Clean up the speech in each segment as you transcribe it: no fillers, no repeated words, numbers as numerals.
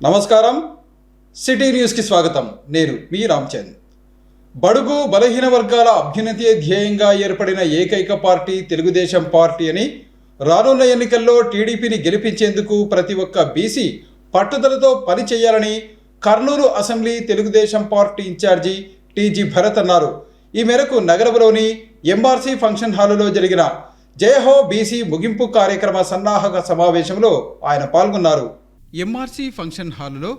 నమస్కారం, సిటీ న్యూస్కి స్వాగతం. నేను మీ రామ్చంద్. బడుగు బలహీన వర్గాల అభ్యున్నతి ధ్యేయంగా ఏర్పడిన ఏకైక పార్టీ తెలుగుదేశం పార్టీ అని, రానున్న ఎన్నికల్లో టీడీపీని గెలిపించేందుకు ప్రతి ఒక్క బీసీ పట్టుదలతో పనిచేయాలని Kurnool assembly Telugu Desam party incharge TG Bharat అన్నారు. ఈ మేరకు నగరంలోని ఎంఆర్సీ ఫంక్షన్ హాలులో జరిగిన జయహో బీసీ ముగింపు కార్యక్రమ సన్నాహక సమావేశంలో ఆయన పాల్గొన్నారు. ఎంఆర్సీ ఫంక్షన్ హాలులో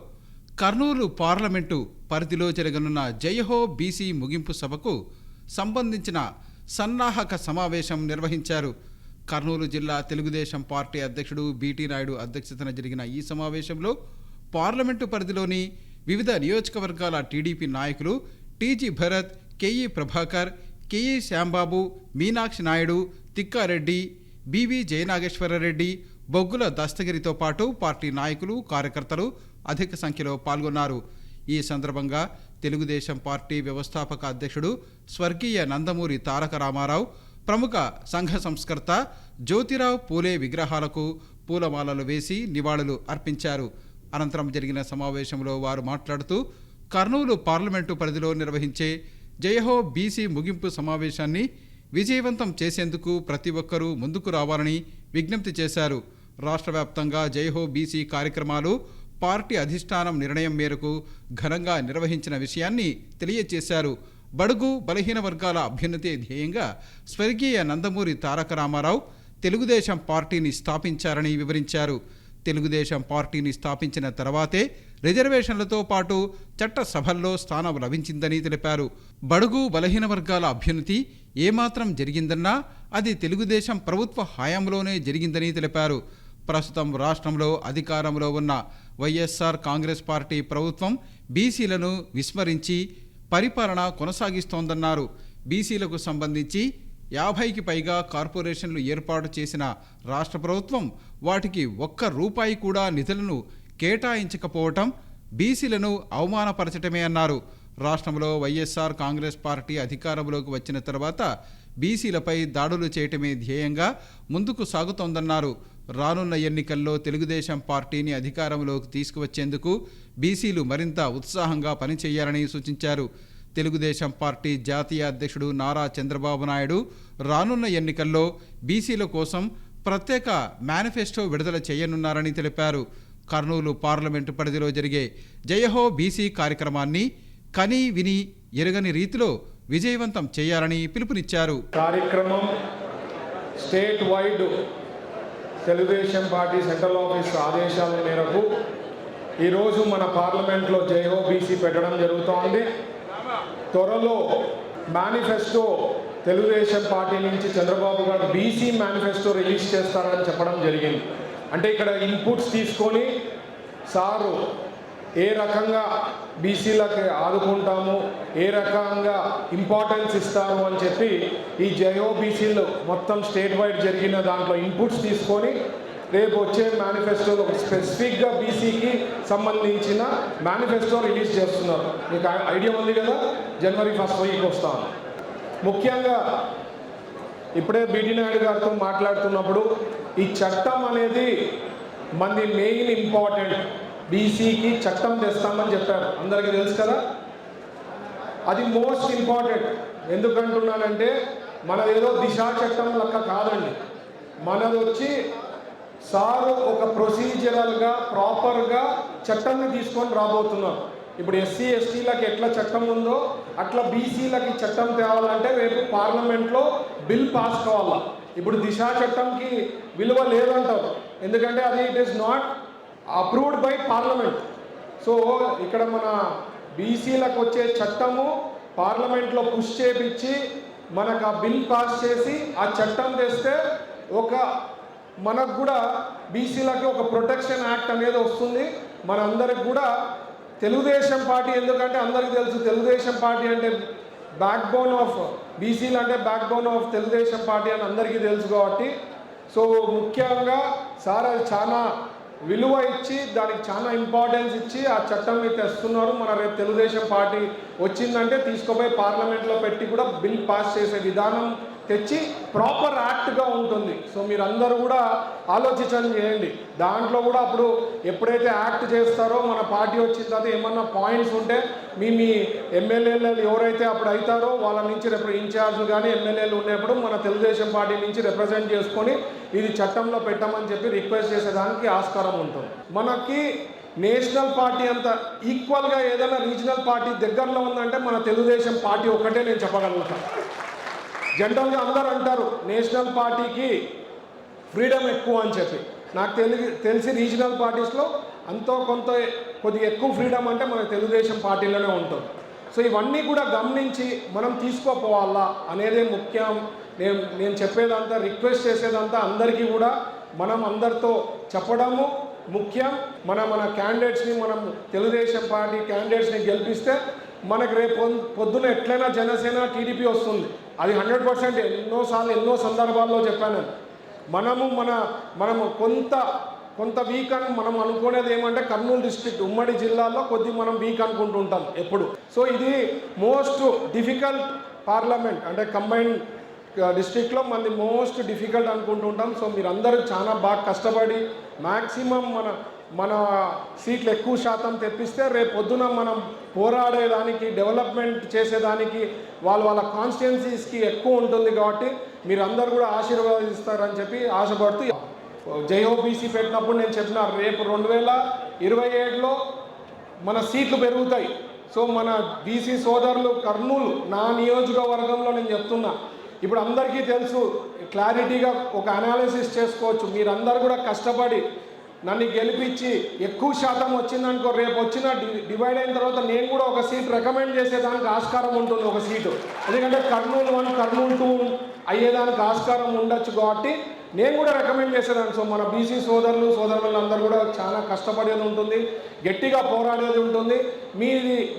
కర్నూలు పార్లమెంటు పరిధిలో జరగనున్న జయహో బీసీ ముగింపు సభకు సంబంధించిన సన్నాహక సమావేశం నిర్వహించారు. కర్నూలు జిల్లా తెలుగుదేశం పార్టీ అధ్యక్షుడు బీటీ నాయుడు అధ్యక్షతన జరిగిన ఈ సమావేశంలో పార్లమెంటు పరిధిలోని వివిధ నియోజకవర్గాల టీడీపీ నాయకులు టీజీ భరత్, కేఈ ప్రభాకర్, కేఈ శ్యాంబాబు, మీనాక్షి నాయుడు, తిక్కారెడ్డి, బివి జయనాగేశ్వరరెడ్డి, బొగ్గుల దస్తగిరితో పాటు పార్టీ నాయకులు, కార్యకర్తలు అధిక సంఖ్యలో పాల్గొన్నారు. ఈ సందర్భంగా తెలుగుదేశం పార్టీ వ్యవస్థాపక అధ్యక్షుడు స్వర్గీయ నందమూరి తారక రామారావు, ప్రముఖ సంఘ సంస్కర్త జ్యోతిరావు పూలే విగ్రహాలకు పూలమాలలు వేసి నివాళులు అర్పించారు. అనంతరం జరిగిన సమావేశంలో వారు మాట్లాడుతూ కర్నూలు పార్లమెంటు పరిధిలో నిర్వహించే జయహో బీసీ ముగింపు సమావేశాన్ని విజయవంతం చేసేందుకు ప్రతి ఒక్కరూ ముందుకు రావాలని విజ్ఞప్తి చేశారు. రాష్ట్ర వ్యాప్తంగా జయహో బీసీ కార్యక్రమాలు పార్టీ అధిష్టానం నిర్ణయం మేరకు ఘనంగా నిర్వహించిన విషయాన్ని తెలియజేశారు. బడుగు బలహీన వర్గాల అభ్యున్నతి ధ్యేయంగా స్వర్గీయ నందమూరి తారక రామారావు తెలుగుదేశం పార్టీని స్థాపించారని వివరించారు. తెలుగుదేశం పార్టీని స్థాపించిన తర్వాతే రిజర్వేషన్లతో పాటు చట్ట సభల్లో స్థానం లభించిందని తెలిపారు. బడుగు బలహీన వర్గాల అభ్యున్నతి ఏమాత్రం జరిగిందన్నా అది తెలుగుదేశం ప్రభుత్వ హయాంలోనే జరిగిందని తెలిపారు. ప్రస్తుతం రాష్ట్రంలో అధికారంలో ఉన్న వైఎస్ఆర్ కాంగ్రెస్ పార్టీ ప్రభుత్వం బీసీలను విస్మరించి పరిపాలన కొనసాగిస్తోందన్నారు. బీసీలకు సంబంధించి 50కి పైగా కార్పొరేషన్లు ఏర్పాటు చేసిన రాష్ట్ర ప్రభుత్వం వాటికి ఒక్క రూపాయి కూడా నిధులను కేటాయించకపోవటం బీసీలను అవమానపరచటమే అన్నారు. రాష్ట్రంలో వైఎస్ఆర్ కాంగ్రెస్ పార్టీ అధికారంలోకి వచ్చిన తర్వాత బీసీలపై దాడులు చేయటమే ధ్యేయంగా ముందుకు సాగుతోందన్నారు. రానున్న ఎన్నికల్లో తెలుగుదేశం పార్టీని అధికారంలోకి తీసుకువచ్చేందుకు బీసీలు మరింత ఉత్సాహంగా పనిచేయాలని సూచించారు. తెలుగుదేశం పార్టీ జాతీయ అధ్యక్షుడు నారా చంద్రబాబు నాయుడు రానున్న ఎన్నికల్లో బీసీల కోసం ప్రత్యేక మేనిఫెస్టో విడుదల చేయనున్నారని తెలిపారు. కర్నూలు పార్లమెంటు పరిధిలో జరిగే జయహో బీసీ కార్యక్రమాన్ని కని విని ఎరగని రీతిలో విజయవంతం చేయాలని పిలుపునిచ్చారు. కార్యక్రమం state wide Telugu Desam party central office ఆదేశాల మేరకు ఈరోజు మన పార్లమెంట్లో జయహో బీసీ పెట్టడం జరుగుతోంది. త్వరలో మేనిఫెస్టో తెలుగుదేశం పార్టీ నుంచి చంద్రబాబు గారు బీసీ మేనిఫెస్టో రిలీజ్ చేస్తారని చెప్పడం జరిగింది. అంటే ఇక్కడ ఇన్పుట్స్ తీసుకొని సారు ఏ రకంగా బీసీలకు ఆదుకుంటాము, ఏ రకంగా ఇంపార్టెన్స్ ఇస్తారు అని చెప్పి ఈ జయహో బీసీలు మొత్తం స్టేట్ వైడ్ జరిగిన దాంట్లో ఇన్పుట్స్ తీసుకొని రేపు వచ్చే మేనిఫెస్టోలో స్పెసిఫిక్గా బీసీకి సంబంధించిన మేనిఫెస్టో రిలీజ్ చేస్తున్నారు. మీకు ఐడియా ఉంది కదా, జనవరి 1st వీక్ వస్తాను. ముఖ్యంగా ఇప్పుడే బీటీ నాయుడు గారితో మాట్లాడుతున్నప్పుడు ఈ చట్టం అనేది మనది మెయిన్ ఇంపార్టెంట్. బీసీకి చట్టం తెస్తామని చెప్పారు, అందరికీ తెలుసు కదా. అది మోస్ట్ ఇంపార్టెంట్. ఎందుకంటున్నానంటే మనదేదో దిశా చట్టం లెక్క కాదండి. మనది వచ్చి సారు ఒక ప్రొసీజరల్గా ప్రాపర్గా చట్టాన్ని తీసుకొని రాబోతున్నారు. ఇప్పుడు ఎస్సీ ఎస్టీలకు ఎట్లా చట్టం ఉందో అట్లా బీసీలకి చట్టం తేవాలంటే రేపు పార్లమెంట్లో బిల్ పాస్ కావాలా. ఇప్పుడు దిశా చట్టంకి విలువ లేదంటారు, ఎందుకంటే అది it is not approved by parliament. So ఇక్కడ మన బీసీలకు వచ్చే చట్టము పార్లమెంట్లో పుష్ చేపించి మనకు ఆ బిల్ పాస్ చేసి ఆ చట్టం తెస్తే ఒక మనకు కూడా బీసీలకి ఒక ప్రొటెక్షన్ యాక్ట్ అనేది వస్తుంది. మనందరికి కూడా తెలుగుదేశం పార్టీ, ఎందుకంటే అందరికీ తెలుసు తెలుగుదేశం పార్టీ అంటే బ్యాక్ బోన్ ఆఫ్ బీసీలు, అంటే back bone of Telugu Desam party అని అందరికీ తెలుసు కాబట్టి సో ముఖ్యంగా సార్ అది చాలా విలువ ఇచ్చి దానికి చాలా ఇంపార్టెన్స్ ఇచ్చి ఆ చట్టం మీద తెస్తున్నారు. మన రేపు తెలుగుదేశం పార్టీ వచ్చిందంటే తీసుకుపోయి పార్లమెంట్లో పెట్టి కూడా బిల్ పాస్ చేసే విధానం తెచ్చి ప్రాపర్ యాక్ట్గా ఉంటుంది. సో మీరందరూ కూడా ఆలోచించండి చేయండి. దాంట్లో కూడా అప్పుడు ఎప్పుడైతే యాక్ట్ చేస్తారో మన పార్టీ వచ్చిన తర్వాత ఏమన్నా పాయింట్స్ ఉంటే మీ ఎమ్మెల్యేలు ఎవరైతే అప్పుడు అవుతారో వాళ్ళ నుంచి ఇన్ఛార్జ్ కానీ ఎమ్మెల్యేలు ఉన్నప్పుడు మన తెలుగుదేశం పార్టీ నుంచి రిప్రజెంట్ చేసుకొని ఇది చట్టంలో పెట్టమని చెప్పి రిక్వెస్ట్ చేసేదానికి ఆస్కారం ఉంటుంది. మనకి నేషనల్ పార్టీ అంత ఈక్వల్గా ఏదైనా రీజనల్ పార్టీ దగ్గరలో ఉందంటే మన తెలుగుదేశం పార్టీ ఒకటే నేను చెప్పగలుగుతాను. జనరల్గా అందరూ అంటారు నేషనల్ పార్టీకి ఫ్రీడమ్ ఎక్కువ అని చెప్పి. నాకు తెలిసి రీజనల్ పార్టీస్లో కొద్దిగా ఎక్కువ ఫ్రీడమ్ అంటే మన తెలుగుదేశం పార్టీలోనే ఉంటుంది. సో ఇవన్నీ కూడా గమనించి మనం తీసుకోపోవాలా అనేదే ముఖ్యం. నేను చెప్పేదంతా, రిక్వెస్ట్ చేసేదంతా అందరికీ కూడా మనం అందరితో చెప్పడము ముఖ్యం. మన క్యాండిడేట్స్ని, మనం తెలుగుదేశం పార్టీ క్యాండిడేట్స్ని గెలిపిస్తే మనకు రేపు పొద్దున ఎట్లయినా జనసేన టీడీపీ వస్తుంది. అది 100% ఎన్నో సందర్భాల్లో చెప్పాను. మనము కొంత వీక్ అని మనం అనుకునేది ఏమంటే కర్నూలు డిస్ట్రిక్ట్ ఉమ్మడి జిల్లాలో మనం వీక్ అనుకుంటుంటాం ఎప్పుడు. సో ఇది మోస్ట్ డిఫికల్ట్ పార్లమెంట్, అంటే కంబైన్డ్ డిస్ట్రిక్ట్లో మనది మోస్ట్ డిఫికల్ట్ అనుకుంటుంటాం. సో మీరందరూ చాలా బాగా కష్టపడి మ్యాక్సిమం మన సీట్లు ఎక్కువ శాతం తెప్పిస్తే రేపు పొద్దున మనం పోరాడేదానికి, డెవలప్మెంట్ చేసేదానికి వాళ్ళ కాన్స్టిట్యున్సీస్కి ఎక్కువ ఉంటుంది. కాబట్టి మీరందరూ కూడా ఆశీర్వాదిస్తారని చెప్పి ఆశపడుతూ జైఓబీసీ పెట్టినప్పుడు నేను చెప్పిన రేపు 2027లో మన సీట్లు పెరుగుతాయి. సో మన బీసీ సోదరులు కర్నూలు నా నియోజకవర్గంలో నేను చెప్తున్నా, ఇప్పుడు అందరికీ తెలుసు, క్లారిటీగా ఒక అనాలిసిస్ చేసుకోవచ్చు. మీరందరూ కూడా కష్టపడి నన్ను గెలిపించి ఎక్కువ శాతం వచ్చిందనుకో, రేపు వచ్చిన డివైడ్ అయిన తర్వాత నేను కూడా ఒక సీట్ రికమెండ్ చేసేదానికి ఆస్కారం ఉంటుంది, ఒక సీటు. ఎందుకంటే కర్నూలు 1 కర్నూలు 2 అయ్యేదానికి ఆస్కారం ఉండొచ్చు. కాబట్టి నేను కూడా రికమెండ్ చేసేదాన్ని. సో మన బీసీ సోదరులందరూ కూడా చాలా కష్టపడేది ఉంటుంది, గట్టిగా పోరాడేది ఉంటుంది.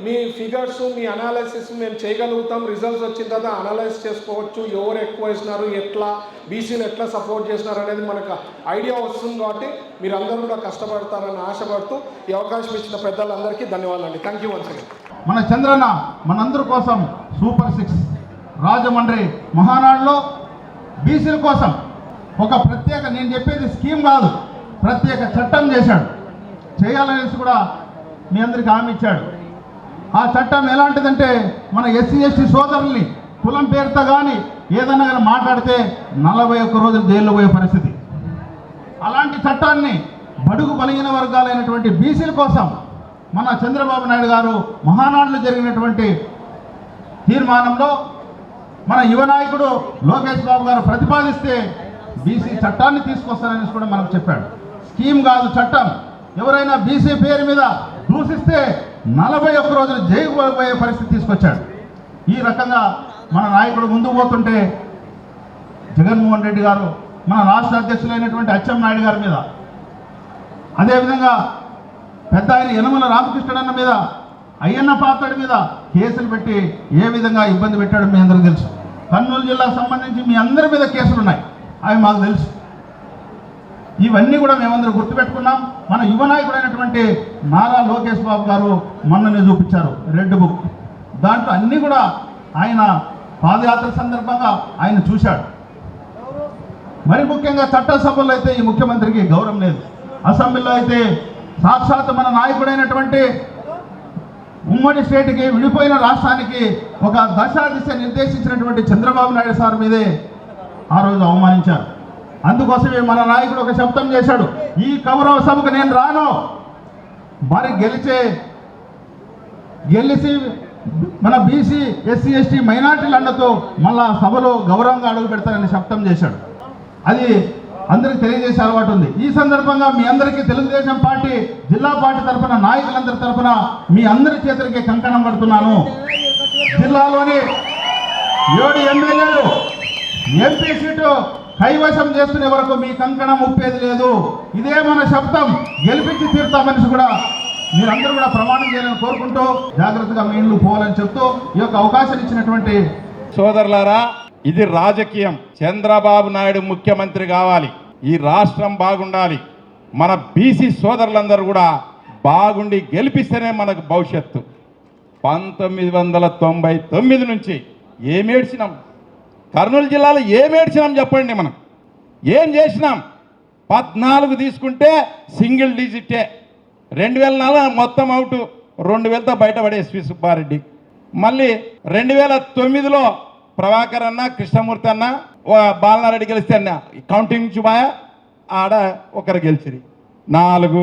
మీ ఫిగర్స్, మీ అనాలిసిస్ మేము చేయగలుగుతాం. రిజల్ట్స్ వచ్చిన తర్వాత అనలైజ్ చేసుకోవచ్చు, ఎవరు ఎక్కువ వేసినారు, ఎట్లా బీసీలు ఎట్లా సపోర్ట్ చేసినారు అనేది మనకు ఐడియా వస్తుంది. కాబట్టి మీరందరూ కూడా కష్టపడతారని ఆశపడుతూ ఈ అవకాశం ఇచ్చిన పెద్దలందరికీ ధన్యవాదాలు. Thank you once again. మన చంద్రన్న మనందరి కోసం సూపర్ 6 రాజమండ్రి మహానాడులో బీసీల కోసం ఒక ప్రత్యేక, నేను చెప్పేది స్కీమ్ కాదు, ప్రత్యేక చట్టం చేయాలనేసి కూడా మీ అందరికీ హామీ ఇచ్చాడు. ఆ చట్టం ఎలాంటిదంటే మన ఎస్సీ ఎస్టీ సోదరుల్ని కులం పేరుతో కానీ ఏదన్నా కానీ మాట్లాడితే 41 రోజులు జైల్లో పోయే పరిస్థితి. అలాంటి చట్టాన్ని బడుగు బలహీన వర్గాలైనటువంటి బీసీల కోసం మన చంద్రబాబు నాయుడు గారు మహానాడులో జరిగినటువంటి తీర్మానంలో మన యువ నాయకుడు లోకేష్ బాబు గారు ప్రతిపాదిస్తే బీసీ చట్టాన్ని తీసుకొస్తానని కూడా మనకు చెప్పాడు. స్కీమ్ కాదు, చట్టం. ఎవరైనా బీసీ పేరు మీద దూషిస్తే 41 రోజులు జైలు పోయే పరిస్థితి తీసుకొచ్చాడు. ఈ రకంగా మన నాయకుడు ముందుకు పోతుంటే జగన్మోహన్ రెడ్డి గారు మన రాష్ట్ర అధ్యక్షులైనటువంటి అచ్చెన్నాయుడు గారి మీద, అదేవిధంగా పెద్ద ఆయన యనమల రామకృష్ణుడన్న మీద, అయ్యన్న పాత్రుడి మీద కేసులు పెట్టి ఏ విధంగా ఇబ్బంది పెట్టాడో మీ అందరికీ తెలుసు. కర్నూలు జిల్లాకు సంబంధించి మీ అందరి మీద కేసులు ఉన్నాయి, అవి మాకు తెలుసు. ఇవన్నీ కూడా మేమందరూ గుర్తుపెట్టుకున్నాం. మన యువ నాయకుడైనటువంటి నారా లోకేష్ బాబు గారు మొన్ననే చూపించారు రెడ్ బుక్. దాంట్లో అన్నీ కూడా ఆయన పాదయాత్ర సందర్భంగా ఆయన చూశాడు. మరి ముఖ్యంగా చట్టసభల్లో అయితే ఈ ముఖ్యమంత్రికి గౌరవం లేదు. అసెంబ్లీలో అయితే సాక్షాత్ మన నాయకుడైనటువంటి ఉమ్మడి స్టేట్కి, విడిపోయిన రాష్ట్రానికి ఒక దశ నిర్దేశించినటువంటి చంద్రబాబు నాయుడు సార్ మీదే ఆ రోజు అవమానించారు. అందుకోసమే మన నాయకుడు ఒక శబ్దం చేశాడు, ఈ గౌరవ సభకు నేను రాను, మరి గెలిచి మన బీసీ ఎస్సీ ఎస్టీ మైనార్టీల అండతో మళ్ళా సభలో గౌరవంగా అడుగు పెడతానని శబ్దం చేశాడు. అది అందరికీ తెలియజేసే అలవాటు ఉంది. ఈ సందర్భంగా మీ అందరికీ తెలుగుదేశం పార్టీ జిల్లా పార్టీ తరఫున, నాయకులందరి తరఫున మీ అందరి చేతులకి కంకణం పడుతున్నాను. జిల్లాలోని 7 ఎమ్మెల్యేలు ఎంపీ సీటు కైవశం చేసుకునే వరకు మీ కంకణం ఉప్పేది లేదు. ఇదే మన శబ్దం, గెలిపించి తీరుతామని కూడా మీరందరూ కూడా ప్రమాణం చేయాలని కోరుకుంటూ జాగ్రత్తగా మీ ఇళ్ళు పోవాలని చెప్తూ ఈ యొక్క అవకాశం ఇచ్చినటువంటి సోదరులారా, ఇది రాజకీయం. చంద్రబాబు నాయుడు ముఖ్యమంత్రి కావాలి, ఈ రాష్ట్రం బాగుండాలి, మన బీసీ సోదరులందరూ కూడా బాగుండి గెలిపిస్తేనే మనకు భవిష్యత్తు. 1999 నుంచి ఏమేడ్చినాం, కర్నూలు జిల్లాలో ఏం ఏడ్చినాం చెప్పండి, మనం ఏం చేసినాం? 14 తీసుకుంటే సింగిల్ డిజిటే, 2004 మొత్తం అవుట్, 2000తో బయటపడే ఎస్వి సుబ్బారెడ్డి. మళ్ళీ 2009లో ప్రభాకర్ అన్న, కృష్ణమూర్తి అన్న, బాలనారెడ్డి గెలిస్తే అన్న కౌంటింగ్ చూపాయా, ఆడ ఒకరు గెలిచిరి 4.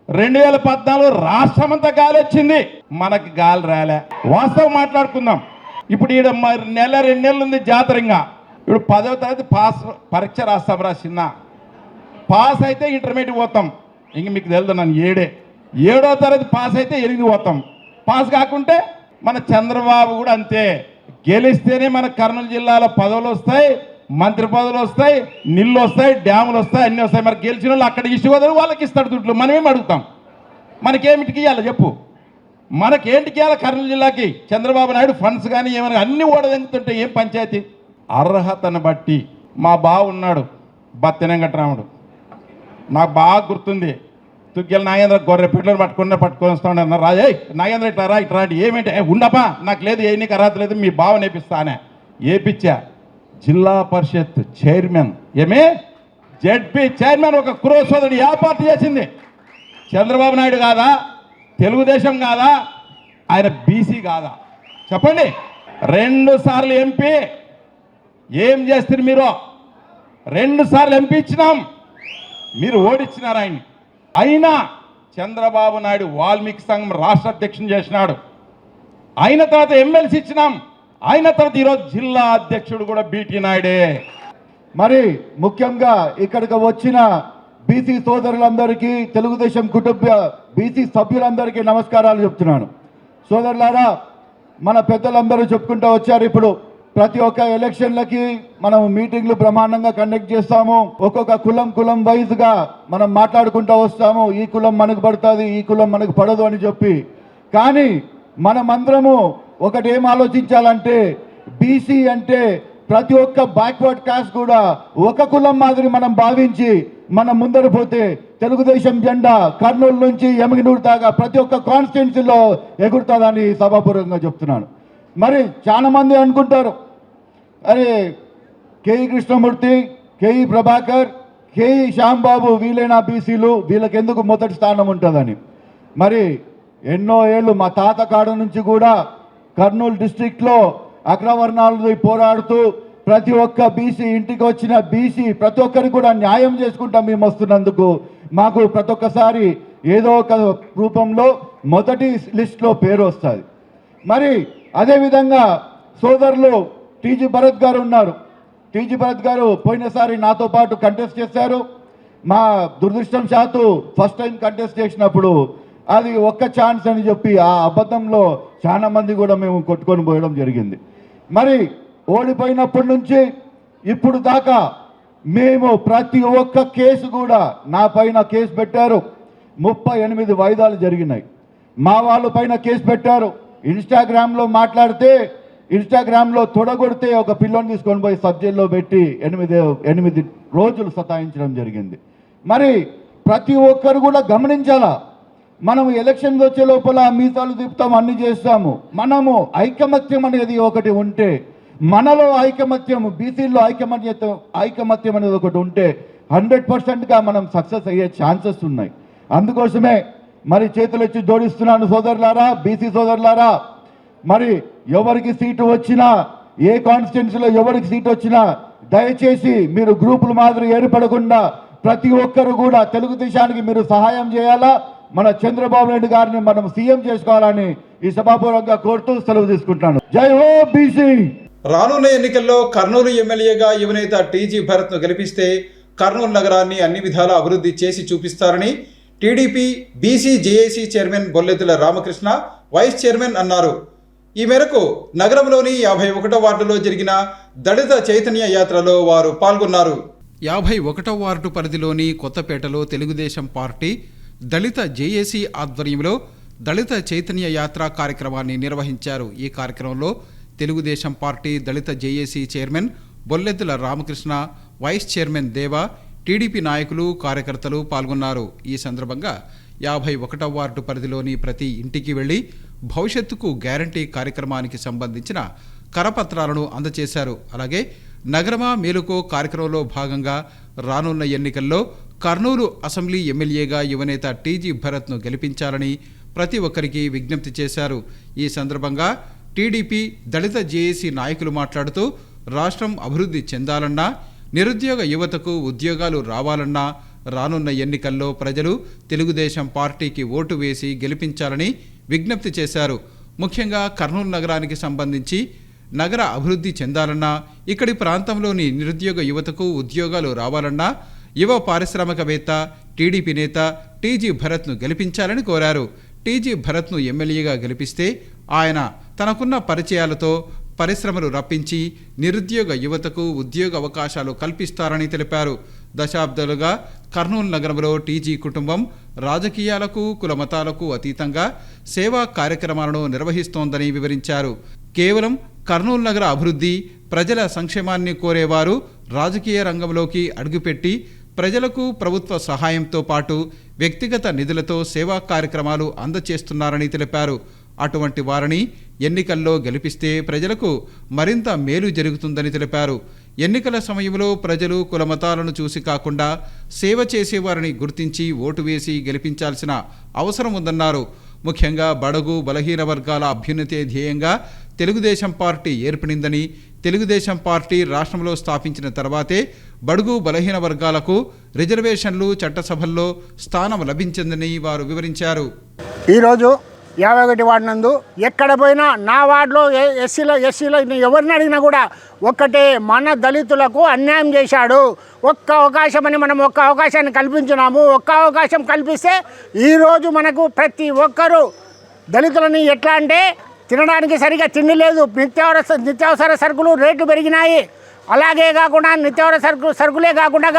2014 రాష్ట్రమంతా గాలి వచ్చింది, మనకి గాలి రాలే. వాస్తవం మాట్లాడుకుందాం. ఇప్పుడు ఈడ నెల 2 నెలలు ఉంది జాతర. ఇంకా ఇప్పుడు 10వ తరగతి పాస్ పరీక్ష రాస్తాం రా చిన్న, పాస్ అయితే ఇంటర్మీడియట్ పోతాం. ఇంక మీకు తెలుదు నన్ను 7వ తరగతి పాస్ అయితే 8 పోతాం. పాస్ కాకుంటే మన చంద్రబాబు కూడా అంతే, గెలిస్తేనే మన కర్నూలు జిల్లాలో పదవులు వస్తాయి, మంత్రి పదవులు వస్తాయి, నీళ్ళు వస్తాయి, డ్యాములు వస్తాయి, అన్నీ వస్తాయి. మరి గెలిచిన వాళ్ళు అక్కడ ఇష్ట వదలు వాళ్ళకి ఇస్తాడు దుడ్లు, మనమేం అడుగుతాం? మనకేమిటికి ఇవ్వాలి చెప్పు? మనకేంటికి ఇవ్వాలి? కర్నూలు జిల్లాకి చంద్రబాబు నాయుడు ఫండ్స్ కానీ ఏమైనా అన్నీ ఓడదెంగుతుంటే ఏం పంచాయతీ? అర్హతను బట్టి మా బావ ఉన్నాడు బత్తెన వెంకటరాముడు, నాకు బాగా గుర్తుంది. తుగ్గెల నాగేంద్ర గొర్రె పిల్లలు పట్టుకొని వస్తాడు అన్న, రాజే నాగేంద్ర ఇట్లా రా ఇట్లా ఏమేంటి ఉండపా, నాకు లేదు, ఏ నీకు అర్హత లేదు, మీ బావ నేపిస్తానే. ఏపిచ్చా. జిల్లా పరిషత్ చైర్మన్, ఏమే జెడ్పీ చైర్మన్ ఒక కురవ సోదరుడు ఏ పార్టీ చేసింది? చంద్రబాబు నాయుడు కాదా? తెలుగుదేశం కాదా? ఆయన బీసీ కాదా? చెప్పండి. 2 సార్లు ఎంపీ. ఏం చేస్తారు మీరు? 2 సార్లు ఎంపీ ఇచ్చినాం, మీరు ఓడిచ్చినారు ఆయన్ని. అయినా చంద్రబాబు నాయుడు వాల్మీకి సంఘం రాష్ట్ర అధ్యక్షుని చేసినాడు. అయిన తర్వాత ఎమ్మెల్సీ ఇచ్చినాం, అయిన తర్వాత ఈరోజు జిల్లా అధ్యక్షుడు కూడా బీటీ నాయుడే. మరి ముఖ్యంగా ఇక్కడికి వచ్చిన బీసీ సోదరులందరికీ, తెలుగుదేశం కుటుంబ బీసీ సభ్యులందరికీ నమస్కారాలు చెప్తున్నాను. సోదరులారా, మన పెద్దలందరూ చెప్పుకుంటూ వచ్చారు. ఇప్పుడు ప్రతి ఒక్క ఎలక్షన్లకి మనం మీటింగ్లు బ్రహ్మాండంగా కండక్ట్ చేస్తాము. ఒక్కొక్క కులం వైజ్గా మనం మాట్లాడుకుంటూ వస్తాము. ఈ కులం మనకు పడుతుంది, ఈ కులం మనకు పడదు అని చెప్పి. కానీ మనమందరము ఒకటి ఏం ఆలోచించాలంటే, బీసీ అంటే ప్రతి ఒక్క బ్యాక్వర్డ్ కాస్ట్ కూడా ఒక కులం మాదిరి మనం భావించి మనం ముందరు పోతే తెలుగుదేశం జెండా కర్నూలు నుంచి ఎమగినూరు దాకా ప్రతి ఒక్క కాన్స్టిట్యున్సీలో ఎగురుతుందని సభాపూర్వకంగా చెప్తున్నాను. మరి చాలా మంది అనుకుంటారు, అరే KE Krishnamurthy, KE Prabhakar, K E Shyambabu వీళ్ళైనా బీసీలు, వీళ్ళకి ఎందుకు మొదటి స్థానం ఉంటుందని. మరి ఎన్నో ఏళ్ళు మా తాత కాడ నుంచి కూడా కర్నూలు డిస్ట్రిక్ట్లో అగ్రవర్ణాలది పోరాడుతూ ప్రతి ఒక్క బీసీ ఇంటికి వచ్చిన బీసీ ప్రతి ఒక్కరికి కూడా న్యాయం చేసుకుంటాం మేము వస్తున్నందుకు. మాకు ప్రతి ఒక్కసారి ఏదో ఒక రూపంలో మొదటి లిస్ట్లో పేరు వస్తుంది. మరి అదేవిధంగా సోదరులు టీజీ భరత్ గారు ఉన్నారు. టీజీ భరత్ గారు పోయినసారి నాతో పాటు కంటెస్ట్ చేశారు. మా దురదృష్టం శాతు ఫస్ట్ టైం కంటెస్ట్ చేసినప్పుడు అది ఒక్క ఛాన్స్ అని చెప్పి ఆ అబద్ధంలో చాలా మంది కూడా మేము కొట్టుకొని పోయడం జరిగింది. మరి ఓడిపోయినప్పటి నుంచి ఇప్పుడు దాకా మేము ప్రతి ఒక్క కేసు కూడా నా పైన కేసు పెట్టారు. 38 వాయిదాలు జరిగినాయి. మా వాళ్ళ పైన కేసు పెట్టారు. ఇన్స్టాగ్రామ్లో మాట్లాడితే, ఇన్స్టాగ్రామ్లో తొడగొడితే ఒక పిల్లని తీసుకొని పోయి సబ్ జైల్లో పెట్టి 8 రోజులు సతాయించడం జరిగింది. మరి ప్రతి ఒక్కరు కూడా గమనించాలా, మనం ఎలక్షన్స్ వచ్చే లోపల మీసాలు తిప్పుతాం, అన్ని చేస్తాము. మనము ఐకమత్యం అనేది ఒకటి ఉంటే, మనలో ఐకమత్యం, బీసీలో ఐకమత్యం అనేది ఒకటి ఉంటే 100%గా మనం సక్సెస్ అయ్యే ఛాన్సెస్ ఉన్నాయి. అందుకోసమే మరి చేతులు ఎత్తి జోడిస్తున్నాను సోదరులారా, బీసీ సోదరులారా. మరి ఎవరికి సీటు వచ్చినా, ఏ కాన్స్టిట్యున్సీలో ఎవరికి సీటు వచ్చినా దయచేసి మీరు గ్రూపుల మాదిరి ఏర్పడకుండా ప్రతి ఒక్కరు కూడా తెలుగుదేశానికి మీరు సహాయం చేయాలా. మన చంద్రబాబు నాయుడు గారిని మనం సీఎం చేసుకోవాలని ఈ సభాపూర్వకంగా కోరుతూ సెలవు తీసుకుంటాను. జై హో బీసీ. రానున్న ఎన్నికల్లో కర్నూలు ఎమ్మెల్యేగా యువనేత టీజీ భరత్ను గెలిపిస్తే కర్నూలు నగరాన్ని అన్ని విధాలా అభివృద్ధి చేసి చూపిస్తారని TDP BC JAC chairman Bolleddula Ramakrishna vice chairman అన్నారు. ఈ మేరకు నగరంలోని 51వ వార్డులో జరిగిన దళిత చైతన్య యాత్రలో వారు పాల్గొన్నారు. 51వ వార్డు పరిధిలోని కొత్తపేటలో తెలుగుదేశం పార్టీ దళిత జేఏసీ ఆధ్వర్యంలో దళిత చైతన్య యాత్ర కార్యక్రమాన్ని నిర్వహించారు. ఈ కార్యక్రమంలో Telugudesam party Dalit JAC chairman Bolleddula Ramakrishna, vice chairman Deva, TDP నాయకులు, కార్యకర్తలు పాల్గొన్నారు. ఈ సందర్భంగా 51వ వార్డు పరిధిలోని ప్రతి ఇంటికి వెళ్లి భవిష్యత్తుకు గ్యారంటీ కార్యక్రమానికి సంబంధించిన కరపత్రాలను అందజేశారు. అలాగే నగరమా మేలుకో కార్యక్రమంలో భాగంగా రానున్న ఎన్నికల్లో కర్నూలు అసెంబ్లీ ఎమ్మెల్యేగా యువనేత టీజీ భరత్ను గెలిపించాలని ప్రతి ఒక్కరికి విజ్ఞప్తి చేశారు. ఈ సందర్భంగా టీడీపీ దళిత జేఏసీ నాయకులు మాట్లాడుతూ రాష్ట్రం అభివృద్ధి చెందాలన్నా, నిరుద్యోగ యువతకు ఉద్యోగాలు రావాలన్నా రానున్న ఎన్నికల్లో ప్రజలు తెలుగుదేశం పార్టీకి ఓటు వేసి గెలిపించాలని విజ్ఞప్తి చేశారు. ముఖ్యంగా కర్నూలు నగరానికి సంబంధించి నగర అభివృద్ధి చెందాలన్నా, ఇక్కడి ప్రాంతంలోని నిరుద్యోగ యువతకు ఉద్యోగాలు రావాలన్నా యువ పారిశ్రామికవేత్త టీడీపీ నేత టీజీ భరత్ను గెలిపించాలని కోరారు. టీజీ భరత్ను ఎమ్మెల్యేగా గెలిపిస్తే ఆయన తనకున్న పరిచయాలతో పరిశ్రమలు రప్పించి నిరుద్యోగ యువతకు ఉద్యోగ అవకాశాలు కల్పిస్తారని తెలిపారు. దశాబ్దాలుగా కర్నూలు నగరంలో టీజీ కుటుంబం రాజకీయాలకు కులమతాలకు అతీతంగా సేవా కార్యక్రమాలను నిర్వహిస్తోందని వివరించారు. కేవలం కర్నూలు నగర అభివృద్ధి, ప్రజల సంక్షేమాన్ని కోరేవారు రాజకీయ రంగంలోకి అడుగుపెట్టి ప్రజలకు ప్రభుత్వ సహాయంతో పాటు వ్యక్తిగత నిధులతో సేవా కార్యక్రమాలు అందచేస్తున్నారని తెలిపారు. అటువంటి వారిని ఎన్నికల్లో గెలిపిస్తే ప్రజలకు మరింత మేలు జరుగుతుందని తెలిపారు. ఎన్నికల సమయంలో ప్రజలు కులమతాలను చూసి కాకుండా సేవ చేసేవారిని గుర్తించి ఓటు వేసి గెలిపించాల్సిన అవసరం ఉందన్నారు. ముఖ్యంగా బడుగు బలహీన వర్గాల అభ్యున్నతే ధ్యేయంగా తెలుగుదేశం పార్టీ ఏర్పడిందని, తెలుగుదేశం పార్టీ రాష్ట్రంలో స్థాపించిన తర్వాతే బడుగు బలహీన వర్గాలకు రిజర్వేషన్లు చట్టసభల్లో స్థానం లభించిందని వారు వివరించారు. ఈరోజు 51 వార్డు నందు ఎక్కడ పోయినా నా వార్డులో ఎస్సీలో ఎవరిని అడిగినా కూడా ఒక్కటే, మన దళితులకు అన్యాయం చేశాడు. ఒక్క అవకాశం అని మనం ఒక్క అవకాశాన్ని కల్పించినాము. ఒక్క అవకాశం కల్పిస్తే ఈరోజు మనకు ప్రతి ఒక్కరూ దళితులని ఎట్లా అంటే తినడానికి సరిగా తిండి లేదు, నిత్యావసర సరుకులు రేట్లు పెరిగినాయి. అలాగే కాకుండా నిత్యావసర సరుకులే కాకుండా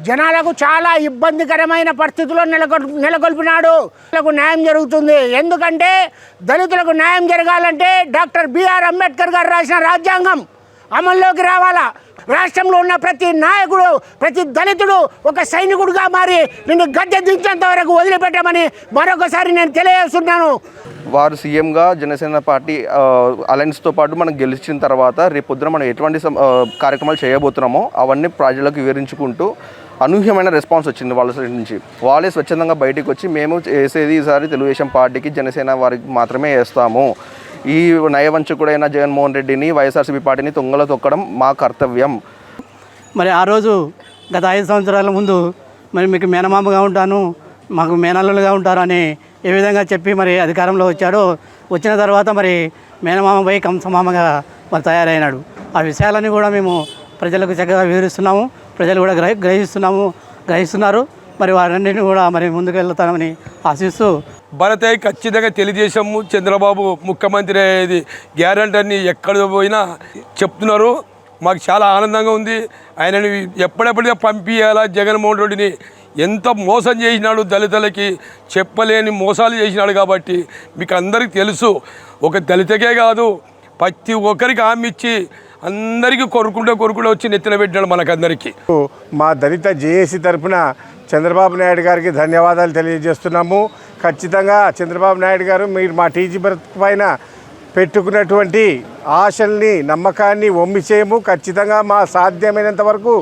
జనాలకు చాలా ఇబ్బందికరమైన పరిస్థితుల్లో నెలకొల్పినాడు. దళితులకు న్యాయం జరుగుతుంది. ఎందుకంటే దళితులకు న్యాయం జరగాలంటే డాక్టర్ బిఆర్ అంబేద్కర్ గారు రాసిన రాజ్యాంగం అమల్లోకి రావాలా. రాష్ట్రంలో ఉన్న ప్రతి నాయకుడు, ప్రతి దళితుడు ఒక సైనికుడిగా మారి నిన్ను గద్దె దించేంత వరకు వదిలిపెట్టమని మరొకసారి నేను తెలియజేస్తున్నాను. వారు సీఎంగా జనసేన పార్టీ అలయన్స్తో పాటు మనం గెలిచిన తర్వాత రేపొద్దున మనం ఎటువంటి కార్యక్రమాలు చేయబోతున్నామో అవన్నీ ప్రజలకు వివరించుకుంటూ అనూహ్యమైన రెస్పాన్స్ వచ్చింది వాళ్ళ సైడ్ నుంచి. వాళ్ళే స్వచ్ఛందంగా బయటికి వచ్చి మేము చేసేది ఈసారి తెలుగుదేశం పార్టీకి జనసేన వారికి మాత్రమే వేస్తాము, ఈ నయవంచకుడైన జగన్మోహన్ రెడ్డిని వైఎస్ఆర్సీపీ పార్టీని తొంగలో తొక్కడం మా కర్తవ్యం. మరి ఆ రోజు గత 5 సంవత్సరాల ముందు మరి మీకు మేనమామగా ఉంటాను, మాకు మేనల్లులుగా ఉంటారు అని ఏ విధంగా చెప్పి మరి అధికారంలో వచ్చాడో, వచ్చిన తర్వాత మరి మేనమామపై కంసమామగా మరి తయారైనాడు. ఆ విషయాలన్నీ కూడా మేము ప్రజలకు చక్కగా వివరిస్తున్నాము. ప్రజలు కూడా గ్రహిస్తున్నారు. మరి వారన్నింటినీ కూడా మరి ముందుకు వెళ్తామని ఆశిస్తూ భారత ఖచ్చితంగా తెలుగుదేశము చంద్రబాబు ముఖ్యమంత్రి అయ్యేది గ్యారెంటీ అని ఎక్కడ పోయినా చెప్తున్నారు. మాకు చాలా ఆనందంగా ఉంది. ఆయనని ఎప్పుడెప్పుడే పంపించాలా. జగన్మోహన్ రెడ్డిని ఎంత మోసం చేసినాడు, దళితులకి చెప్పలేని మోసాలు చేసినాడు. కాబట్టి మీకు అందరికీ తెలుసు, ఒక దళితకే కాదు ప్రతి ఒక్కరికి హామీ ఇచ్చి అందరికీ కొరుకుంటూ వచ్చి నెత్తిన పెట్టినాడు మనకందరికీ. మా దళిత జేఏసీ తరఫున చంద్రబాబు నాయుడు గారికి ధన్యవాదాలు తెలియజేస్తున్నాము. ఖచ్చితంగా చంద్రబాబు నాయుడు గారు మీరు మా టీజీ భరత్ పైన పెట్టుకున్నటువంటి ఆశల్ని, నమ్మకాన్ని వమ్మి చేయము. ఖచ్చితంగా మా సాధ్యమైనంత వరకు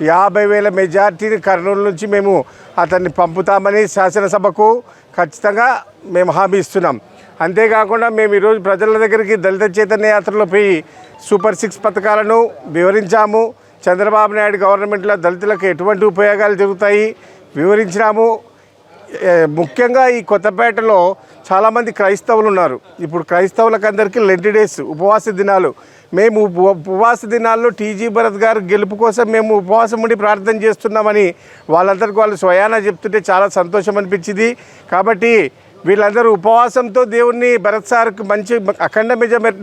50,000 మెజార్టీని కర్నూలు నుంచి మేము అతన్ని పంపుతామని శాసనసభకు ఖచ్చితంగా మేము హామీ ఇస్తున్నాం. అంతేకాకుండా మేము ఈరోజు ప్రజల దగ్గరికి దళిత చైతన్య యాత్రలో పోయి సూపర్ 6 పథకాలను వివరించాము. చంద్రబాబు నాయుడు గవర్నమెంట్లో దళితులకు ఎటువంటి ఉపయోగాలు జరుగుతాయి వివరించినాము. ముఖ్యంగా ఈ కొత్తపేటలో చాలామంది క్రైస్తవులు ఉన్నారు. ఇప్పుడు క్రైస్తవులకు అందరికీ లెంట్ డేస్, ఉపవాస దినాలు. మేము ఉపవాస దినాల్లో టీజీ భరత్ గారు గెలుపు కోసం మేము ఉపవాసం ఉండి ప్రార్థన చేస్తున్నామని వాళ్ళందరికీ వాళ్ళు స్వయానా చెప్తుంటే చాలా సంతోషం అనిపించింది. కాబట్టి వీళ్ళందరూ ఉపవాసంతో దేవుణ్ణి భరత్ సార్కి మంచి అఖండ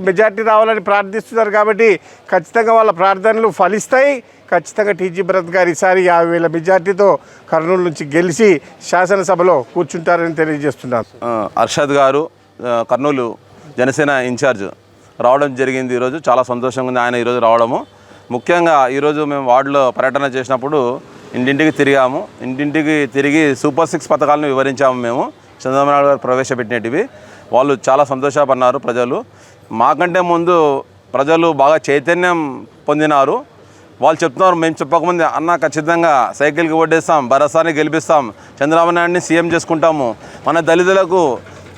మెజార్టీ రావాలని ప్రార్థిస్తున్నారు. కాబట్టి ఖచ్చితంగా వాళ్ళ ప్రార్థనలు ఫలిస్తాయి. ఖచ్చితంగా టీజీ భరత్ గారు ఈసారి 50,000 మెజార్టీతో కర్నూలు నుంచి గెలిచి శాసనసభలో కూర్చుంటారని తెలియజేస్తున్నారు. అర్షద్ గారు కర్నూలు జనసేన ఇన్ఛార్జ్ రావడం జరిగింది. ఈరోజు చాలా సంతోషంగా ఉంది ఆయన ఈరోజు రావడము. ముఖ్యంగా ఈరోజు మేము వార్డులో పర్యటన చేసినప్పుడు ఇంటింటికి తిరిగాము. ఇంటింటికి తిరిగి సూపర్ 6 పథకాలను వివరించాము. మేము చంద్రబాబు నాయుడు గారు ప్రవేశపెట్టినవి వాళ్ళు చాలా సంతోషపడినారు. ప్రజలు మాకంటే ముందు ప్రజలు బాగా చైతన్యం పొందినారు. వాళ్ళు చెప్తున్నారు, మేము చెప్పకముందే అన్న ఖచ్చితంగా సైకిల్కి ఓటేస్తాం, భరోసాని గెలిపిస్తాం, చంద్రబాబు నాయుడిని సీఎం చేసుకుంటాము. మన దళితులకు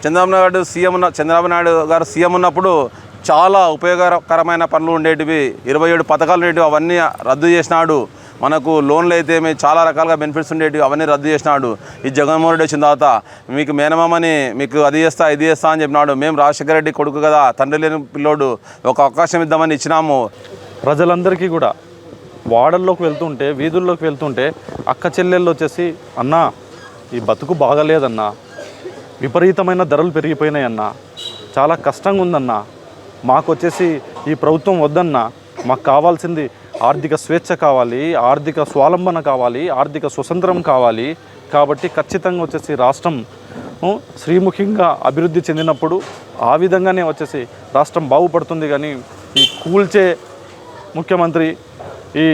చంద్రబాబు నాయుడు గారు సీఎం ఉన్నప్పుడు చాలా ఉపయోగకరమైన పనులు ఉండేటివి, 27 పథకాలు ఉండేటివి, అవన్నీ రద్దు చేసినాడు. మనకు లోన్లు అయితే చాలా రకాలుగా బెనిఫిట్స్ ఉండేటివి, అవన్నీ రద్దు చేసినాడు. ఈ జగన్మోహన్ రెడ్డి వచ్చిన తర్వాత మీకు మేనమామని మీకు అది చేస్తా ఇది చేస్తా అని చెప్పినాడు. మేము రాజశేఖర రెడ్డి కొడుకు కదా, తండ్రి లేని పిల్లోడు, ఒక అవకాశం ఇద్దామని ఇచ్చినాము. ప్రజలందరికీ కూడా వాడల్లోకి వెళ్తుంటే, వీధుల్లోకి వెళ్తుంటే అక్క చెల్లెళ్ళు వచ్చేసి అన్నా ఈ బతుకు బాగలేదన్నా, విపరీతమైన ధరలు పెరిగిపోయినాయన్నా, చాలా కష్టంగా ఉందన్నా, మాకు వచ్చేసి ఈ ప్రభుత్వం వద్దన్నా, మాకు కావాల్సింది ఆర్థిక స్వేచ్ఛ కావాలి, ఆర్థిక స్వావలంబన కావాలి, ఆర్థిక స్వతంత్రం కావాలి. కాబట్టి ఖచ్చితంగా వచ్చేసి రాష్ట్రం శ్రీముఖంగా అభివృద్ధి చెందినప్పుడు ఆ విధంగానే వచ్చేసి రాష్ట్రం బాగుపడుతుంది. కానీ ఈ కూల్చే ముఖ్యమంత్రి, ఈ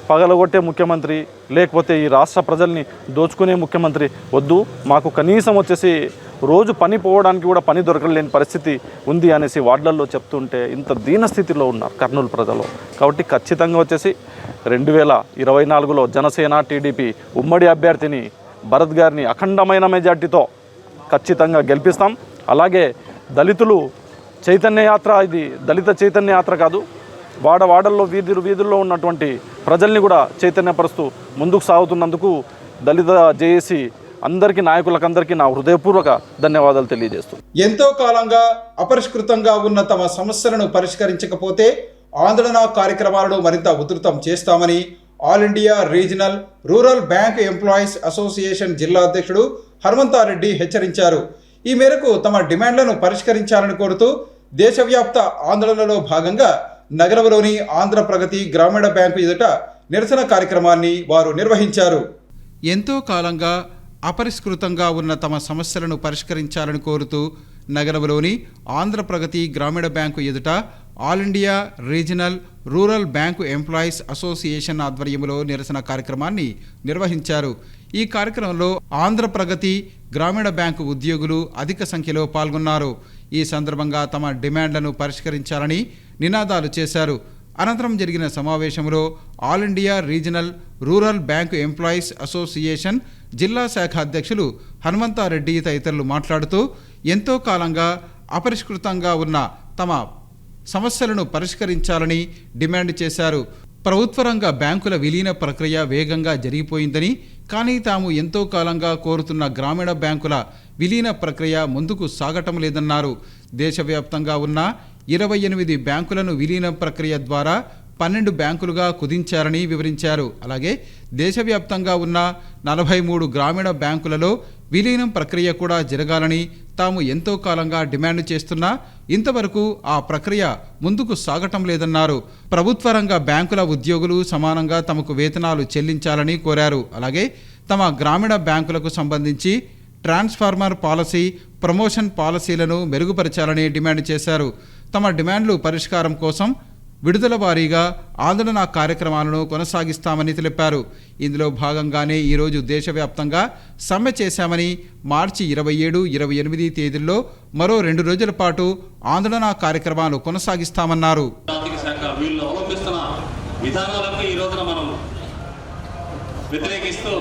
పగలగొట్టే ముఖ్యమంత్రి, లేకపోతే ఈ రాష్ట్ర ప్రజల్ని దోచుకునే ముఖ్యమంత్రి వద్దు. మాకు కనీసం వచ్చేసి రోజు పని పోవడానికి కూడా పని దొరకలేని పరిస్థితి ఉంది అనేసి వార్డులలో చెప్తుంటే ఇంత దీనస్థితిలో ఉన్నారు కర్నూలు ప్రజలు. కాబట్టి ఖచ్చితంగా వచ్చేసి 2024లో జనసేన టీడీపీ ఉమ్మడి అభ్యర్థిని భరత్ గారిని అఖండమైన మెజార్టీతో ఖచ్చితంగా గెలిపిస్తాం. అలాగే దళితులు చైతన్య యాత్ర, ఇది దళిత చైతన్య యాత్ర కాదు, వాడవాడల్లో వీధుల్లో ఉన్నటువంటి ప్రజల్ని కూడా చైతన్యపరుస్తూ ముందుకు సాగుతున్నందుకు దళిత జేఏసీ అందరికీ, నాయకులకందరికీ నా హృదయపూర్వక ధన్యవాదాలు తెలియజేస్తూ, ఎంతో కాలంగా అపరిష్కృతంగా ఉన్న తమ సమస్యలను పరిష్కరించకపోతే ఆందోళన కార్యక్రమాలను మరింత ఉధృతం చేస్తామని all India regional rural bank employees association జిల్లా అధ్యక్షుడు హనుమంతారెడ్డి హెచ్చరించారు. ఈ మేరకు తమ డిమాండ్లను పరిష్కరించాలని కోరుతూ దేశవ్యాప్త ఆందోళనలో భాగంగా నగరంలోని ఆంధ్ర ప్రగతి గ్రామీణ బ్యాంకు ఎదుట నిరసన కార్యక్రమాన్ని వారు నిర్వహించారు. ఎంతో కాలంగా అపరిష్కృతంగా ఉన్న తమ సమస్యలను పరిష్కరించాలని కోరుతూ నగరంలోని ఆంధ్ర ప్రగతి గ్రామీణ బ్యాంకు ఎదుట all India regional rural bank employees association ఆధ్వర్యంలో నిరసన కార్యక్రమాన్ని నిర్వహించారు. ఈ కార్యక్రమంలో ఆంధ్ర ప్రగతి గ్రామీణ బ్యాంకు ఉద్యోగులు అధిక సంఖ్యలో పాల్గొన్నారు. ఈ సందర్భంగా తమ డిమాండ్లను పరిష్కరించాలని నినాదాలు చేశారు. అనంతరం జరిగిన సమావేశంలో all India regional rural bank employees association జిల్లా శాఖ అధ్యక్షులు హనుమంతారెడ్డి తదితరులు మాట్లాడుతూ ఎంతో కాలంగా అపరిష్కృతంగా ఉన్న తమ సమస్యలను పరిష్కరించాలని డిమాండ్ చేశారు. ప్రభుత్వ రంగ బ్యాంకుల విలీన ప్రక్రియ వేగంగా జరిగిపోయిందని, కానీ తాము ఎంతో కాలంగా కోరుతున్న గ్రామీణ బ్యాంకుల విలీన ప్రక్రియ ముందుకు సాగటం లేదన్నారు. దేశవ్యాప్తంగా ఉన్న 28 బ్యాంకులను విలీన ప్రక్రియ ద్వారా 12 బ్యాంకులుగా కుదించారని వివరించారు. అలాగే దేశవ్యాప్తంగా ఉన్న 43 గ్రామీణ బ్యాంకులలో విలీనం ప్రక్రియ కూడా జరగాలని తాము ఎంతో కాలంగా డిమాండ్ చేస్తున్నా ఇంతవరకు ఆ ప్రక్రియ ముందుకు సాగటం లేదన్నారు. ప్రభుత్వ రంగ బ్యాంకుల ఉద్యోగులు సమానంగా తమకు వేతనాలు చెల్లించాలని కోరారు. అలాగే తమ గ్రామీణ బ్యాంకులకు సంబంధించి ట్రాన్స్ఫార్మర్ పాలసీ, ప్రమోషన్ పాలసీలను మెరుగుపరచాలని డిమాండ్ చేశారు. తమ డిమాండ్లు పరిష్కారం కోసం విడుదల వారీగా ఆందోళన కార్యక్రమాలను కొనసాగిస్తామని తెలిపారు. ఇందులో భాగంగానే ఈరోజు దేశవ్యాప్తంగా సమ్మె చేశామని, మార్చి 27, 28 తేదీల్లో మరో 2 రోజుల పాటు ఆందోళన కార్యక్రమాలు కొనసాగిస్తామన్నారు. విధానాలకు ఈ రోజున మనం వ్యతిరేకిస్తూ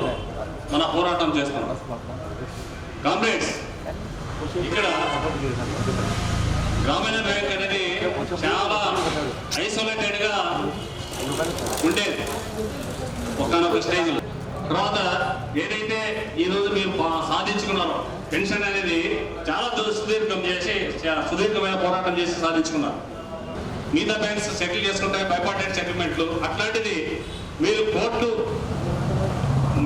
మన పోరాటం చేస్తున్నాం. కామ్రేడ్స్, ఇక్కడ గ్రామీణ బ్యాంక్ అనేది చాలా ఐసోలేటెడ్గా ఉండేది ఒకనొక స్టేజ్లో. తర్వాత ఏదైతే ఈరోజు మీరు సాధించుకున్నారో పెన్షన్ అనేది చాలా సుదీర్ఘమైన పోరాటం చేసి సాధించుకున్నారు. మిగతా బ్యాంక్స్ సెటిల్ చేసుకుంటాయి, బైపార్టెడ్ సెటిల్మెంట్లు. అట్లాంటిది మీరు కోర్టు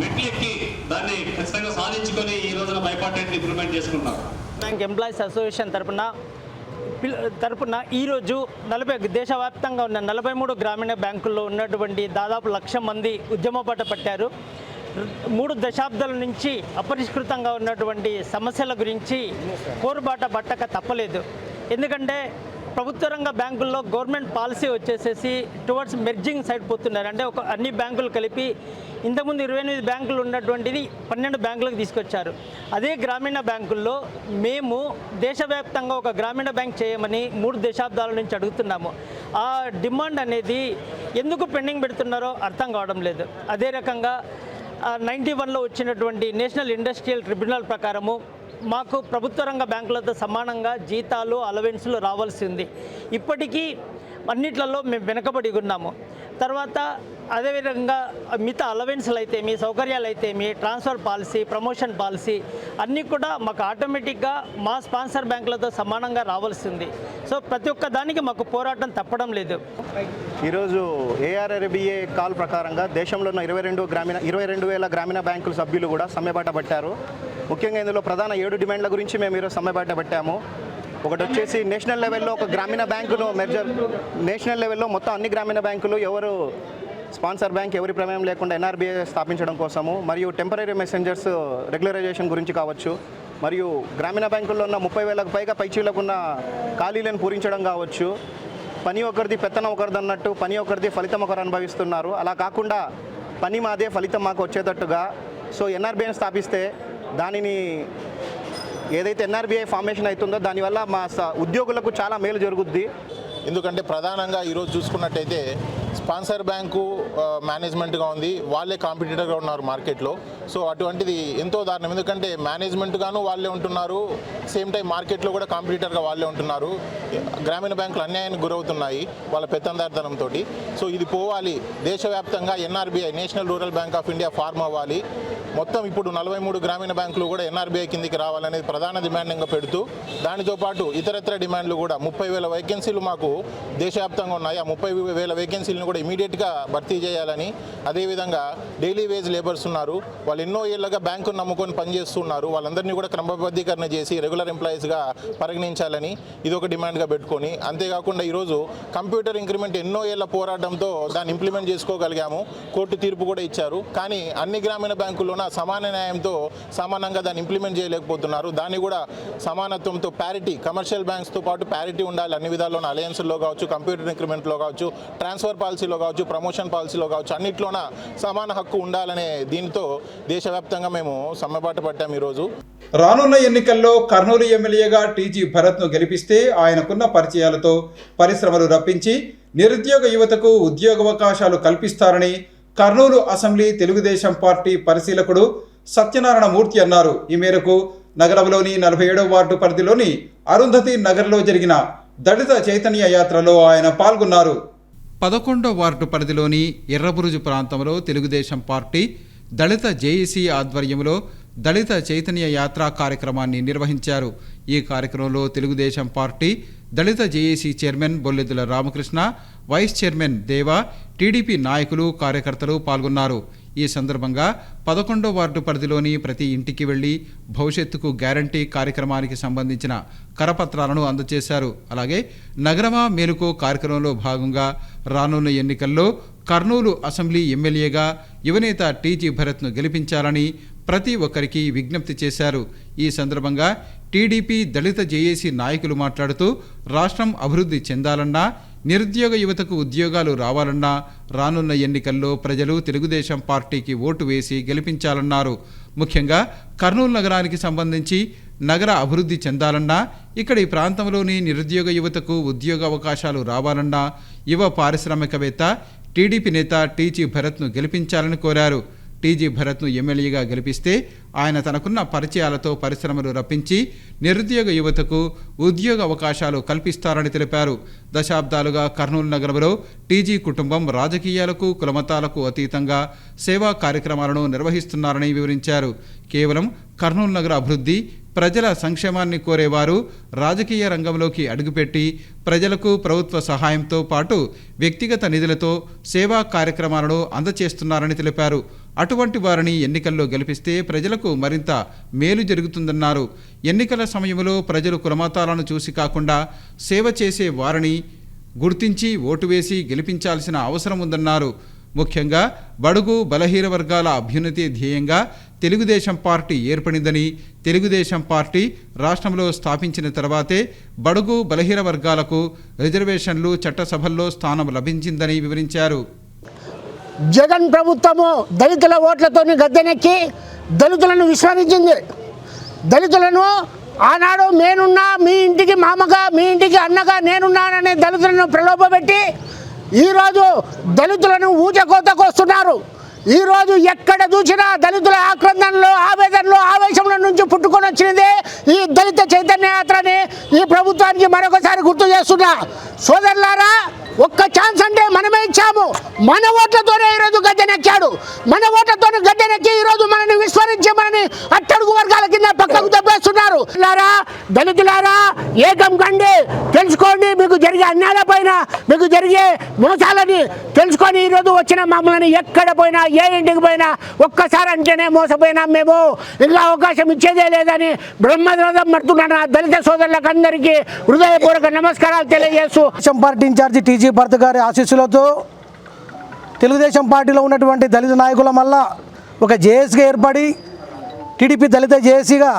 మెట్లెక్కి దాన్ని ఖచ్చితంగా సాధించుకొని ఈ రోజున బైపార్టెడ్ ఇంప్లిమెంట్ చేసుకుంటున్నారు. బ్యాంక్ ఎంప్లాయీస్ అసోసియేషన్ తరపున ఈరోజు దేశవ్యాప్తంగా ఉన్న 43 గ్రామీణ బ్యాంకుల్లో ఉన్నటువంటి దాదాపు 1,00,000 మంది ఉద్యమ బాట పట్టారు. 3 దశాబ్దాల నుంచి అపరిష్కృతంగా ఉన్నటువంటి సమస్యల గురించి పోరుబాట పట్టక తప్పలేదు. ఎందుకంటే ప్రభుత్వ రంగ బ్యాంకుల్లో గవర్నమెంట్ పాలసీ వచ్చేసేసి టువర్డ్స్ మెర్జింగ్ సైడ్ పోతున్నారు. అంటే అన్ని బ్యాంకులు కలిపి ఇంతకుముందు 28 బ్యాంకులు ఉన్నటువంటిది 12 బ్యాంకులకు తీసుకొచ్చారు. అదే గ్రామీణ బ్యాంకుల్లో మేము దేశవ్యాప్తంగా ఒక గ్రామీణ బ్యాంక్ చేయమని 3 దశాబ్దాల నుంచి అడుగుతున్నాము. ఆ డిమాండ్ అనేది ఎందుకు పెండింగ్ పెడుతున్నారో అర్థం కావడం లేదు. అదే రకంగా 91లో వచ్చినటువంటి నేషనల్ ఇండస్ట్రియల్ ట్రిబ్యునల్ ప్రకారము మాకు ప్రభుత్వ రంగ బ్యాంకులతో సమానంగా జీతాలు అలవెన్స్లు రావాల్సింది. ఇప్పటికీ అన్నిట్లలో మేము వెనకబడి ఉన్నాము. తర్వాత అదేవిధంగా మిగతా అలవెన్స్లు అయితే మీ సౌకర్యాలు అయితే మీ ట్రాన్స్ఫర్ పాలసీ, ప్రమోషన్ పాలసీ అన్నీ కూడా మాకు ఆటోమేటిక్గా మా స్పాన్సర్ బ్యాంకులతో సమానంగా రావాల్సింది. సో ప్రతి ఒక్క దానికి మాకు పోరాటం తప్పడం లేదు. ఈరోజు ఏఆర్ఆర్బిఏ కాల్ ప్రకారంగా దేశంలో ఉన్న 22,000 గ్రామీణ బ్యాంకుల సభ్యులు కూడా సమ్మెబాట పట్టారు. ముఖ్యంగా ఇందులో ప్రధాన 7 డిమాండ్ల గురించి మేము ఈరోజు సమ్మెబాట పట్టాము. ఒకటి వచ్చేసి నేషనల్ లెవెల్లో ఒక గ్రామీణ బ్యాంకును మెర్జర్, నేషనల్ లెవెల్లో మొత్తం అన్ని గ్రామీణ బ్యాంకులు ఎవరు స్పాన్సర్ బ్యాంక్ ఎవరి ప్రమేయం లేకుండా ఎన్ఆర్బీఐ స్థాపించడం కోసము, మరియు టెంపరీ మెసెంజర్స్ రెగ్యులరైజేషన్ గురించి కావచ్చు, మరియు గ్రామీణ బ్యాంకుల్లో ఉన్న 30,000కు పైగా పైచీలకున్న ఖాళీలను పూరించడం కావచ్చు. పని ఒకరిది పెత్తనం ఒకరిది అన్నట్టు పని ఒకరిది ఫలితం ఒకరు అనుభవిస్తున్నారు. అలా కాకుండా పని మాదే ఫలితం మాకు వచ్చేటట్టుగా సో ఎన్ఆర్బీఐని స్థాపిస్తే దానిని ఏదైతే ఎన్ఆర్బీఐ ఫార్మేషన్ అవుతుందో దానివల్ల మా ఉద్యోగులకు చాలా మేలు జరుగుద్ది. ఎందుకంటే ప్రధానంగా ఈరోజు చూసుకున్నట్టయితే స్పాన్సర్ బ్యాంకు మేనేజ్మెంట్గా ఉంది, వాళ్ళే కాంపిటీటర్గా ఉన్నారు మార్కెట్లో. సో అటువంటిది ఎంతో దారుణం. ఎందుకంటే మేనేజ్మెంట్గాను వాళ్ళే ఉంటున్నారు, సేమ్ టైం మార్కెట్లో కూడా కాంపిటీటర్గా వాళ్ళే ఉంటున్నారు. గ్రామీణ బ్యాంకులు అన్యాయానికి గురవుతున్నాయి వాళ్ళ పెత్తందారితనంతో. సో ఇది పోవాలి. దేశవ్యాప్తంగా NRBI national rural bank of India form అవ్వాలి. మొత్తం ఇప్పుడు 43 గ్రామీణ బ్యాంకులు కూడా ఎన్ఆర్బీఐ కిందికి రావాలనేది ప్రధాన డిమాండ్గా పెడుతూ, దానితో పాటు ఇతరత్ర డిమాండ్లు కూడా 30,000 వేకెన్సీలు మాకు దేశవ్యాప్తంగా ఉన్నాయి. ఆ 30,000 వేకెన్సీలను కూడా ఇమీడియట్గా భర్తీ చేయాలని, అదేవిధంగా డైలీ వేజ్ లేబర్స్ ఉన్నారు, వాళ్ళు ఎన్నో ఏళ్ళగా బ్యాంకును నమ్ముకొని పనిచేస్తున్నారు, వాళ్ళందరినీ కూడా క్రమబద్ధీకరణ చేసి రెగ్యులర్ ఎంప్లాయీస్గా పరిగణించాలని ఇది ఒక డిమాండ్గా పెట్టుకొని, అంతేకాకుండా ఈరోజు కంప్యూటర్ ఇంక్రిమెంట్ ఎన్నో ఏళ్ల పోరాటంతో దాన్ని ఇంప్లిమెంట్ చేసుకోగలిగాము. కోర్టు తీర్పు కూడా ఇచ్చారు. కానీ అన్ని గ్రామీణ బ్యాంకుల్లోన సమాన న్యాయంతో సమానంగా దాన్ని ఇంప్లిమెంట్ చేయలేకపోతున్నారు. దాన్ని కూడా సమానత్వంతో ప్యారిటీ, కమర్షియల్ బ్యాంక్స్తో పాటు ప్యారిటీ ఉండాలి అన్ని విధాల్లోనూ, అలయన్స్లో కావచ్చు, కంప్యూటర్ ఇంక్రిమెంట్లో కావచ్చు, ట్రాన్స్ఫర్ పాలసీలో కావచ్చు, ప్రమోషన్ పాలసీలో కావచ్చు, అన్నిట్లోన సమాన హక్కు ఉండాలనే దీనితో దేశవ్యాప్తంగా మేము సమ్మెబాట పట్టాము. ఈరోజు రానున్న ఎన్నికల్లో కర్నూలు ఎమ్మెల్యేగా టీజీ భరత్ను గెలిపిస్తే ఆయనకున్న పరిచయాలతో పరిశ్రమలు రప్పించి నిరుద్యోగ యువతకు ఉద్యోగావకాశాలు కల్పిస్తారని కర్నూలు అసెంబ్లీ తెలుగుదేశం పార్టీ పరిశీలకుడు సత్యనారాయణ మూర్తి అన్నారు. ఈ మేరకు నగరంలోని 47వ వార్డు పరిధిలోని అరుంధతి నగర్లో జరిగిన దళిత చైతన్య యాత్రలో ఆయన పాల్గొన్నారు. 11వ వార్డు పరిధిలోని ఎర్రబురుజు ప్రాంతంలో తెలుగుదేశం పార్టీ దళిత జేఏసీ ఆధ్వర్యంలో దళిత చైతన్య యాత్రా కార్యక్రమాన్ని నిర్వహించారు. ఈ కార్యక్రమంలో Telugudesam party Dalit JAC chairman Bolleddula Ramakrishna, vice chairman Deva, TDP నాయకులు, కార్యకర్తలు పాల్గొన్నారు. ఈ సందర్భంగా 11వ వార్డు పరిధిలోని ప్రతి ఇంటికి వెళ్లి భవిష్యత్తుకు గ్యారంటీ కార్యక్రమానికి సంబంధించిన కరపత్రాలను అందజేశారు. అలాగే నగరమా మేలుకో కార్యక్రమంలో భాగంగా రానున్న ఎన్నికల్లో కర్నూలు అసెంబ్లీ ఎమ్మెల్యేగా యువనేత టీజీ భరత్ను గెలిపించాలని ప్రతి ఒక్కరికి విజ్ఞప్తి చేశారు. ఈ సందర్భంగా టీడీపీ దళిత జేఏసీ నాయకులు మాట్లాడుతూ రాష్ట్రం అభివృద్ధి చెందాలన్నా, నిరుద్యోగ యువతకు ఉద్యోగాలు రావాలన్నా రానున్న ఎన్నికల్లో ప్రజలు తెలుగుదేశం పార్టీకి ఓటు వేసి గెలిపించాలన్నారు. ముఖ్యంగా కర్నూలు నగరానికి సంబంధించి నగర అభివృద్ధి చెందాలన్నా, ఇక్కడ ఈ ప్రాంతంలోని నిరుద్యోగ యువతకు ఉద్యోగ అవకాశాలు రావాలన్నా యువ పారిశ్రామికవేత్త టీడీపీ నేత టీజీ భరత్ను గెలిపించాలని కోరారు. టీజీ భరత్ను ఎమ్మెల్యేగా గెలిపిస్తే ఆయన తనకున్న పరిచయాలతో పరిశ్రమలు రప్పించి నిరుద్యోగ యువతకు ఉద్యోగ అవకాశాలు కల్పిస్తారని తెలిపారు. దశాబ్దాలుగా కర్నూలు నగరంలో టీజీ కుటుంబం రాజకీయాలకు, కులమతాలకు అతీతంగా సేవా కార్యక్రమాలను నిర్వహిస్తున్నారని వివరించారు. కేవలం కర్నూలు నగర అభివృద్ధి, ప్రజల సంక్షేమాన్ని కోరేవారు రాజకీయ రంగంలోకి అడుగుపెట్టి ప్రజలకు ప్రభుత్వ సహాయంతో పాటు వ్యక్తిగత నిధులతో సేవా కార్యక్రమాలను అందచేస్తున్నారని తెలిపారు. అటువంటి వారిని ఎన్నికల్లో గెలిపిస్తే ప్రజలకు మరింత మేలు జరుగుతుందన్నారు. ఎన్నికల సమయంలో ప్రజలు కులమతాలను చూసి కాకుండా సేవ చేసే వారిని గుర్తించి ఓటు వేసి గెలిపించాల్సిన అవసరం ఉందన్నారు. ముఖ్యంగా బడుగు బలహీన వర్గాల అభ్యున్నతి ధ్యేయంగా తెలుగుదేశం పార్టీ ఏర్పడిందని, తెలుగుదేశం పార్టీ రాష్ట్రంలో స్థాపించిన తర్వాతే బడుగు బలహీన వర్గాలకు రిజర్వేషన్లు, చట్టసభల్లో స్థానం లభించిందని వివరించారు. జగన్ ప్రభుత్వము దళితుల ఓట్లతోని గద్దెనెక్కి దళితులను విస్మరించింది. దళితులను ఆనాడు నేనున్నా, మీ ఇంటికి మామగా, మీ ఇంటికి అన్నగా నేనున్నాననే దళితులను ప్రలోభపెట్టి ఈరోజు దళితులను ఊచకోతకు వస్తున్నారు. ఈరోజు ఎక్కడ చూసినా దళితుల ఆక్రందనలో, ఆవేదనలో, ఆవేశంలో నుంచి పుట్టుకొని వచ్చినదే ఈ దళిత చైతన్య యాత్రని ఈ ప్రభుత్వానికి మరొకసారి గుర్తు చేస్తున్నా. సోదరులారా, ఒక్క ఛాన్స్ అంటే మనమే ఇచ్చాము. మన ఓట్లతోనే ఈరోజు గద్దెనెక్కాడు. మన ఓట్లతోనే గద్దెనెక్కి ఈరోజు మనని విస్మరించి మనని అట్టడుగు వర్గాల కింద పక్కకు దబ్బేస్తున్నారు. దళితులారా, ఏకం కండి, తెలుసుకోండి. మీకు జరిగే అన్యాయాలపైన, మీకు జరిగే మోసాలని తెలుసుకొని ఈరోజు వచ్చిన మమ్మల్ని ఎక్కడ పోయినా, ఏ ఇంటికి పోయినా ఒక్కసారి అంటేనే మోసపోయినాం మేము, ఇంకా అవకాశం ఇచ్చేదే లేదని బ్రహ్మద్రోధం పడుతున్నాను. దళిత సోదరులకు అందరికీ హృదయపూర్వక నమస్కారాలు తెలియజేస్తూ పార్టీ ఇన్ఛార్జి టీజీ భరత్ గారి ఆశీస్సులతో తెలుగుదేశం పార్టీలో ఉన్నటువంటి దళిత నాయకుల వల్ల ఒక జేఏసీగా ఏర్పడి టీడీపీ దళిత జేఏసీగా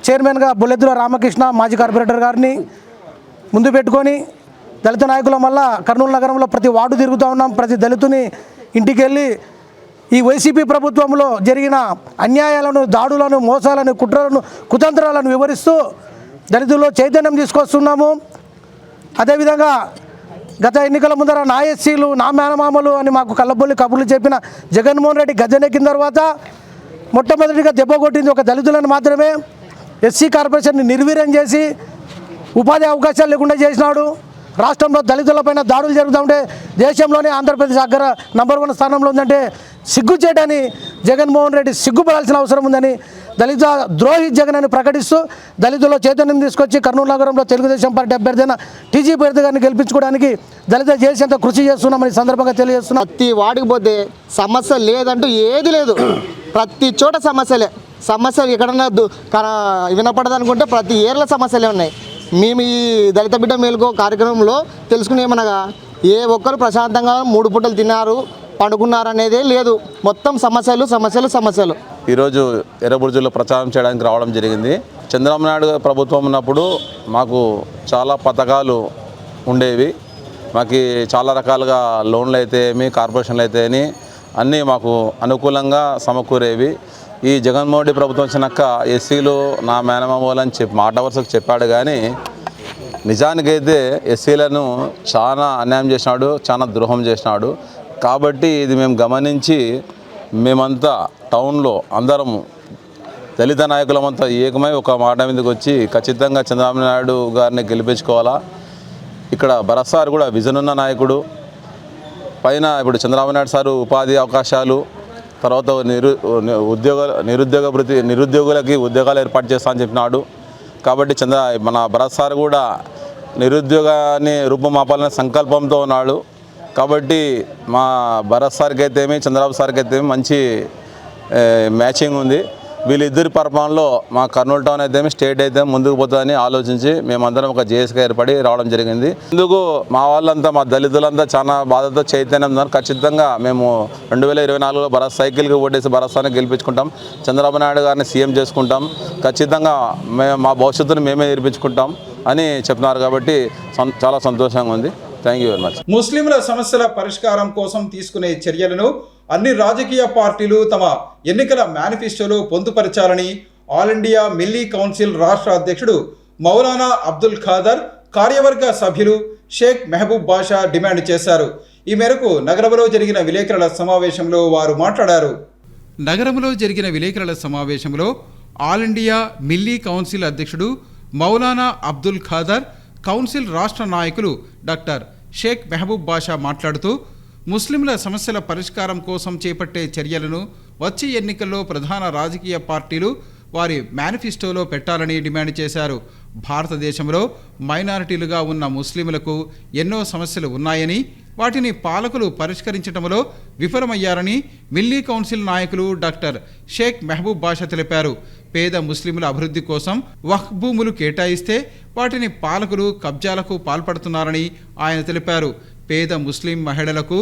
చైర్మన్గా బుల్లెద్దుల రామకృష్ణ మాజీ కార్పొరేటర్ గారిని ముందు పెట్టుకొని దళిత నాయకుల వల్ల కర్నూలు నగరంలో ప్రతి వార్డు తిరుగుతూ ఉన్నాం. ప్రతి దళితుని ఇంటికి వెళ్ళి ఈ వైసీపీ ప్రభుత్వంలో జరిగిన అన్యాయాలను, దాడులను, మోసాలను, కుట్రలను, కుతంత్రాలను వివరిస్తూ దళితుల్లో చైతన్యం తీసుకొస్తున్నాము. అదేవిధంగా గత ఎన్నికల ముందర నా ఎస్సీలు, నా మేనమామలు అని మాకు కళ్ళబొల్లి కబుర్లు చెప్పిన జగన్మోహన్ రెడ్డి గద్దెనెక్కిన తర్వాత మొట్టమొదటిగా దెబ్బ కొట్టింది ఒక దళితులను మాత్రమే. ఎస్సీ కార్పొరేషన్ని నిర్వీర్యం చేసి ఉపాధి అవకాశాలు లేకుండా చేసినాడు. రాష్ట్రంలో దళితులపైన దాడులు జరుగుతూ ఉంటే దేశంలోనే ఆంధ్రప్రదేశ్ అగ్ర నంబర్ 1 స్థానంలో ఉందంటే సిగ్గు చేయడాన్ని జగన్మోహన్ రెడ్డి సిగ్గుపడాల్సిన అవసరం ఉందని దళిత ద్రోహి జగన్ అని ప్రకటిస్తూ దళితుల్లో చైతన్యం తీసుకొచ్చి కర్నూలు నగరంలో తెలుగుదేశం పార్టీ అభ్యర్థి అయిన టీజీ భరత్ గారిని గెలిపించుకోవడానికి దళిత చేసేంత కృషి చేస్తున్నామని సందర్భంగా తెలియజేస్తున్నాం. ప్రతి వాడికి పోతే సమస్య లేదంటూ ఏది లేదు. ప్రతి చోట సమస్యలే. సమస్యలు ఎక్కడన్నా వినపడదనుకుంటే ప్రతి ఏర్ల సమస్యలే ఉన్నాయి. మేము ఈ దళిత బిడ్డ మేలుకో కార్యక్రమంలో తెలుసుకునేమనగా ఏ ఒక్కరు ప్రశాంతంగా 3 పూటలు తిన్నారు, పండుకున్నారు అనేదే లేదు. మొత్తం సమస్యలు సమస్యలు సమస్యలు. ఈరోజు ఎర్రబుర్జులో ప్రచారం చేయడానికి రావడం జరిగింది. చంద్రబాబు నాయుడు ప్రభుత్వం ఉన్నప్పుడు మాకు చాలా పథకాలు ఉండేవి. మాకు చాలా రకాలుగా లోన్లు అయితే ఏమి, కార్పొరేషన్లు అయితే అని అన్నీ మాకు అనుకూలంగా సమకూరేవి. ఈ జగన్మోహన్ రెడ్డి ప్రభుత్వం వచ్చినాక ఎస్సీలు నా మేనమామూలు అని మాట వరుసకు చెప్పాడు, కానీ నిజానికైతే ఎస్సీలను చాలా అన్యాయం చేసినాడు, చాలా ద్రోహం చేసినాడు. కాబట్టి ఇది మేము గమనించి మేమంతా టౌన్లో అందరము దళిత నాయకులమంతా ఏకమై ఒక మాట మీదకి వచ్చి ఖచ్చితంగా చంద్రబాబు నాయుడు గారిని గెలిపించుకోవాలా. ఇక్కడ భరత్ సార్ కూడా విజన్ ఉన్న నాయకుడు. పైన ఇప్పుడు చంద్రబాబు నాయుడు సారు ఉపాధి అవకాశాలు, తర్వాత నిరుద్యోగులకి ఉద్యోగాలు ఏర్పాటు చేస్తా అని చెప్పినాడు. కాబట్టి మన భరత్ సార్ కూడా నిరుద్యోగాన్ని రూపుమాపాలనే సంకల్పంతో ఉన్నాడు. కాబట్టి మా భరత్ సార్కి అయితేమి, చంద్రబాబు సార్కి అయితేమి మంచి మ్యాచింగ్ ఉంది. వీళ్ళిద్దరి పరిపాలనలో మా కర్నూలు టౌన్ అయితేమి, స్టేట్ అయితే ముందుకు పోతుందని ఆలోచించి మేమందరం ఒక జేఏసీగా ఏర్పడి రావడం జరిగింది. ఇందుకు మా వాళ్ళంతా, మా దళితులంతా చాలా బాధతో చైతన్యం ఉన్నారు. ఖచ్చితంగా మేము 2024లో భరత్ సైకిల్కి ఓటేసి భరత్ సార్ని గెలిపించుకుంటాం. చంద్రబాబు నాయుడు గారిని సీఎం చేసుకుంటాం. ఖచ్చితంగా మా భవిష్యత్తును మేమే నిర్మించుకుంటాం అని చెప్తున్నారు. కాబట్టి చాలా సంతోషంగా ఉంది. Thank you very much. ముస్లింల సమస్యల పరిష్కారం కోసం తీసుకునే చర్యలను అన్ని రాజకీయ పార్టీలు తమ ఎన్నికల మేనిఫెస్టోలో పొందుపరచాలని ఆల్ ఇండియా మిల్లీ కౌన్సిల్ రాష్ట్ర అధ్యక్షుడు మౌలానా అబ్దుల్ ఖాదర్, కార్యవర్గ సభ్యులు షేక్ మెహబూబ్ బాషా డిమాండ్ చేశారు. ఈ మేరకు నగరంలో జరిగిన విలేకరుల సమావేశంలో వారు మాట్లాడారు. నగరంలో జరిగిన విలేకరుల సమావేశంలో ఆల్ ఇండియా మిల్లీ కౌన్సిల్ అధ్యక్షుడు మౌలానా అబ్దుల్ ఖాదర్, కౌన్సిల్ రాష్ట్ర నాయకులు డాక్టర్ షేక్ మెహబూబ్ బాషా మాట్లాడుతూ ముస్లింల సమస్యల పరిష్కారం కోసం చేపట్టే చర్యలను వచ్చే ఎన్నికల్లో ప్రధాన రాజకీయ పార్టీలు వారి మేనిఫెస్టోలో పెట్టాలని డిమాండ్ చేశారు. భారతదేశంలో మైనారిటీలుగా ఉన్న ముస్లింలకు ఎన్నో సమస్యలు ఉన్నాయని, వాటిని పాలకులు పరిష్కరించడంలో విఫలమయ్యారని మిల్లీ కౌన్సిల్ నాయకులు డాక్టర్ షేక్ మెహబూబ్ బాషా తెలిపారు. పేద ముస్లింల అభివృద్ధి కోసం వక్ఫ్ భూములు కేటాయిస్తే వాటిని పాలకులు కబ్జాలకు పాల్పడుతున్నారని ఆయన తెలిపారు. పేద ముస్లిం మహిళలకు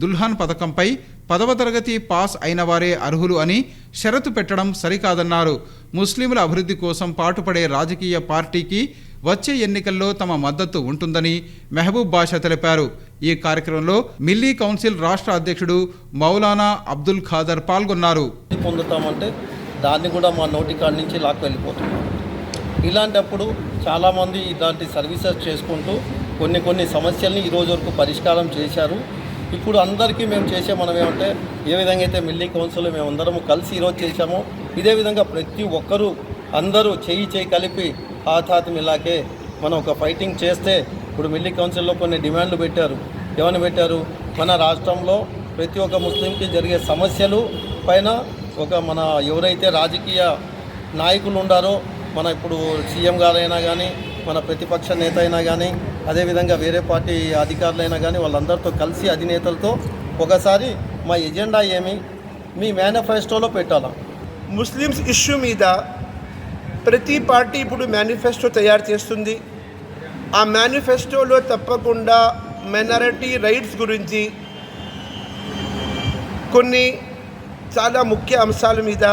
దుల్హన్ పథకంపై 10వ తరగతి పాస్ అయిన వారే అర్హులు అని షరతు పెట్టడం సరికాదన్నారు. ముస్లింల అభివృద్ధి కోసం పాటుపడే రాజకీయ పార్టీకి వచ్చే ఎన్నికల్లో తమ మద్దతు ఉంటుందని మెహబూబ్ బాషా తెలిపారు. ఈ కార్యక్రమంలో మిల్లీ కౌన్సిల్ రాష్ట్ర అధ్యక్షుడు మౌలానా అబ్దుల్ ఖాదర్ పాల్గొన్నారు. పొందుతామంటే దాన్ని కూడా మా నోటి కాడి నుంచి లాక్కు వెళ్ళిపోతున్నాం. ఇలాంటప్పుడు చాలామంది ఇలాంటి సర్వీసెస్ చేసుకుంటూ కొన్ని సమస్యల్ని ఈరోజు వరకు పరిష్కారం చేశారు. ఇప్పుడు అందరికీ మేము చేసే మనం ఏమంటే ఏ విధంగా అయితే మిల్లీ కౌన్సిల్లో మేము అందరము కలిసి ఈరోజు చేశామో ఇదే విధంగా ప్రతి ఒక్కరూ అందరూ చేయి కలిపి హాత్ మిలాకే మనం ఒక ఫైటింగ్ చేస్తే ఇప్పుడు మిల్లీ కౌన్సిల్లో కొన్ని డిమాండ్లు పెట్టారు. ఏమని పెట్టారు? మన రాష్ట్రంలో ప్రతి ఒక్క ముస్లింకి జరిగే సమస్యలు పైన ఒక మన ఎవరైతే రాజకీయ నాయకులు ఉండారో మన ఇప్పుడు సీఎం గారైనా కానీ మన ప్రతిపక్ష నేత అయినా కానీ అదేవిధంగా వేరే పార్టీ అధికారులైనా కానీ వాళ్ళందరితో కలిసి అధినేతలతో ఒకసారి మా ఎజెండా ఏమి మీ మేనిఫెస్టోలో పెట్టాలా. ముస్లిమ్స్ ఇష్యూ మీద ప్రతి పార్టీ ఇప్పుడు మేనిఫెస్టో తయారు చేస్తుంది. ఆ మేనిఫెస్టోలో తప్పకుండా మైనారిటీ రైట్స్ గురించి కొన్ని చాలా ముఖ్య అంశాల మీద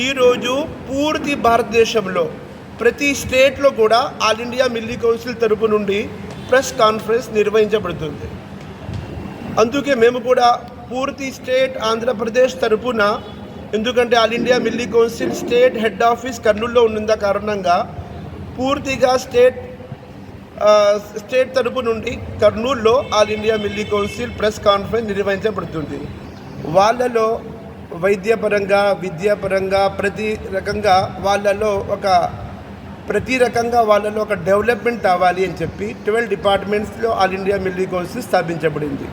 ఈరోజు పూర్తి భారతదేశంలో ప్రతి స్టేట్లో కూడా ఆల్ ఇండియా మిల్లీ కౌన్సిల్ తరపు నుండి ప్రెస్ కాన్ఫరెన్స్ నిర్వహించబడుతుంది. అందుకే మేము కూడా పూర్తి స్టేట్ ఆంధ్రప్రదేశ్ తరపున, ఎందుకంటే all India milli council state head office కర్నూలులో ఉన్న కారణంగా పూర్తిగా స్టేట్ తరపు నుండి కర్నూలులో all India milli council press conference నిర్వహించబడుతుంది. వాళ్ళలో వైద్యపరంగా విద్యాపరంగా ప్రతి రకంగా వాళ్ళలో ఒక డెవలప్మెంట్ అవ్వాలి అని చెప్పి 12 డిపార్ట్మెంట్స్లో ఆల్ ఇండియా మిల్లీ కౌన్సిల్ స్థాపించబడింది.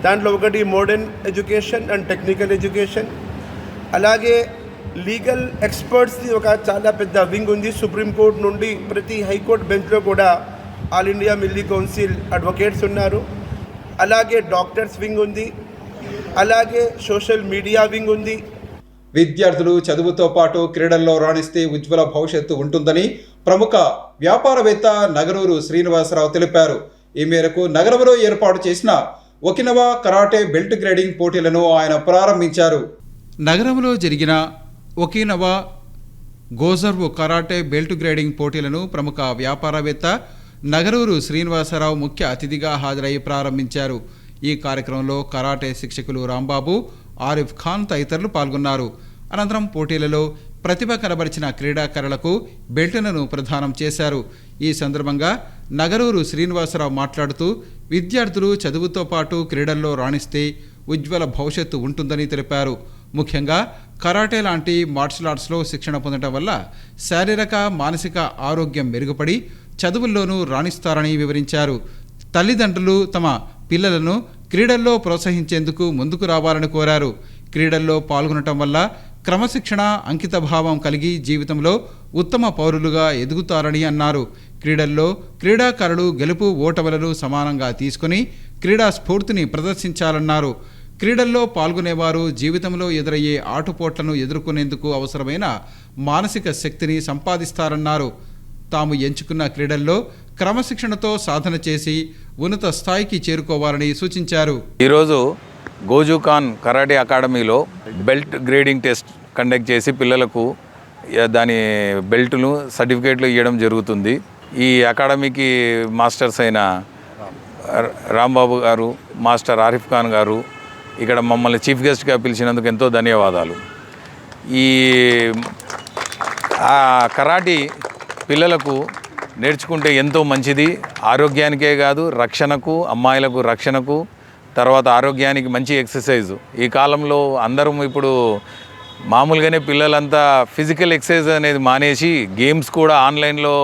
దాంట్లో ఒకటి modern education and technical education, అలాగే లీగల్ ఎక్స్పర్ట్స్ది ఒక చాలా పెద్ద వింగ్ ఉంది. సుప్రీంకోర్టు నుండి ప్రతి హైకోర్టు బెంచ్లో కూడా all India milli council advocates ఉన్నారు. అలాగే డాక్టర్స్ వింగ్ ఉంది, అలాగే సోషల్ మీడియా వింగ్ ఉంది. విద్యార్థులు చదువుతో పాటు క్రీడల్లో రాణిస్తే ఉజ్వల భవిష్యత్తు ఉంటుందని ప్రముఖ వ్యాపారవేత్త నగరూరు శ్రీనివాసరావు తెలిపారు. ఈ మేరకు నగరంలో ఏర్పాటు చేసిన ఒకినవా కరాటే బెల్ట్ గ్రేడింగ్ పోటీలను ఆయన ప్రారంభించారు. నగరంలో జరిగిన ఒకినవా గోజర్వు కరాటే బెల్ట్ గ్రేడింగ్ పోటీలను ప్రముఖ వ్యాపారవేత్త నగరూరు శ్రీనివాసరావు ముఖ్య అతిథిగా హాజరై ప్రారంభించారు. ఈ కార్యక్రమంలో కరాటే శిక్షకులు రాంబాబు, ఆరిఫ్ ఖాన్ తదితరులు పాల్గొన్నారు. అనంతరం పోటీలలో ప్రతిభ కనబరిచిన క్రీడాకారులకు బెల్టులను ప్రదానం చేశారు. ఈ సందర్భంగా నగరూరు శ్రీనివాసరావు మాట్లాడుతూ విద్యార్థులు చదువుతో పాటు క్రీడల్లో రాణిస్తే ఉజ్వల భవిష్యత్తు ఉంటుందని తెలిపారు. ముఖ్యంగా కరాటే లాంటి మార్షల్ ఆర్ట్స్లో శిక్షణ పొందడం వల్ల శారీరక మానసిక ఆరోగ్యం మెరుగుపడి చదువుల్లోనూ రాణిస్తారని వివరించారు. తల్లిదండ్రులు తమ పిల్లలను క్రీడల్లో ప్రోత్సహించేందుకు ముందుకు రావాలని కోరారు. క్రీడల్లో పాల్గొనటం వల్ల క్రమశిక్షణ, అంకితభావం కలిగి జీవితంలో ఉత్తమ పౌరులుగా ఎదుగుతారని అన్నారు. క్రీడల్లో క్రీడాకారులు గెలుపు ఓటములను సమానంగా తీసుకుని క్రీడా స్ఫూర్తిని ప్రదర్శించాలన్నారు. క్రీడల్లో పాల్గొనేవారు జీవితంలో ఎదురయ్యే ఆటుపోట్లను ఎదుర్కొనేందుకు అవసరమైన మానసిక శక్తిని సంపాదిస్తారన్నారు. తాము ఎంచుకున్న క్రీడల్లో క్రమశిక్షణతో సాధన చేసి ఉన్నత స్థాయికి చేరుకోవాలని సూచించారు. ఈరోజు గోజుఖాన్ కరాటే అకాడమీలో బెల్ట్ గ్రేడింగ్ టెస్ట్ కండక్ట్ చేసి పిల్లలకు దాని బెల్టులు సర్టిఫికేట్లు ఇవ్వడం జరుగుతుంది. ఈ అకాడమీకి మాస్టర్స్ అయిన రాంబాబు గారు, మాస్టర్ ఆరిఫ్ ఖాన్ గారు ఇక్కడ మమ్మల్ని చీఫ్ గెస్ట్గా పిలిచినందుకు ఎంతో ధన్యవాదాలు. ఈ కరాటీ పిల్లలకు నేర్చుకుంటే ఎంతో మంచిది. ఆరోగ్యానికే కాదు, రక్షణకు, అమ్మాయిలకు రక్షణకు, తర్వాత ఆరోగ్యానికి మంచి ఎక్సర్సైజు. ఈ కాలంలో అందరం ఇప్పుడు మామూలుగానే పిల్లలంతా ఫిజికల్ ఎక్సర్సైజ్ అనేది మానేసి గేమ్స్ కూడా ఆన్లైన్లో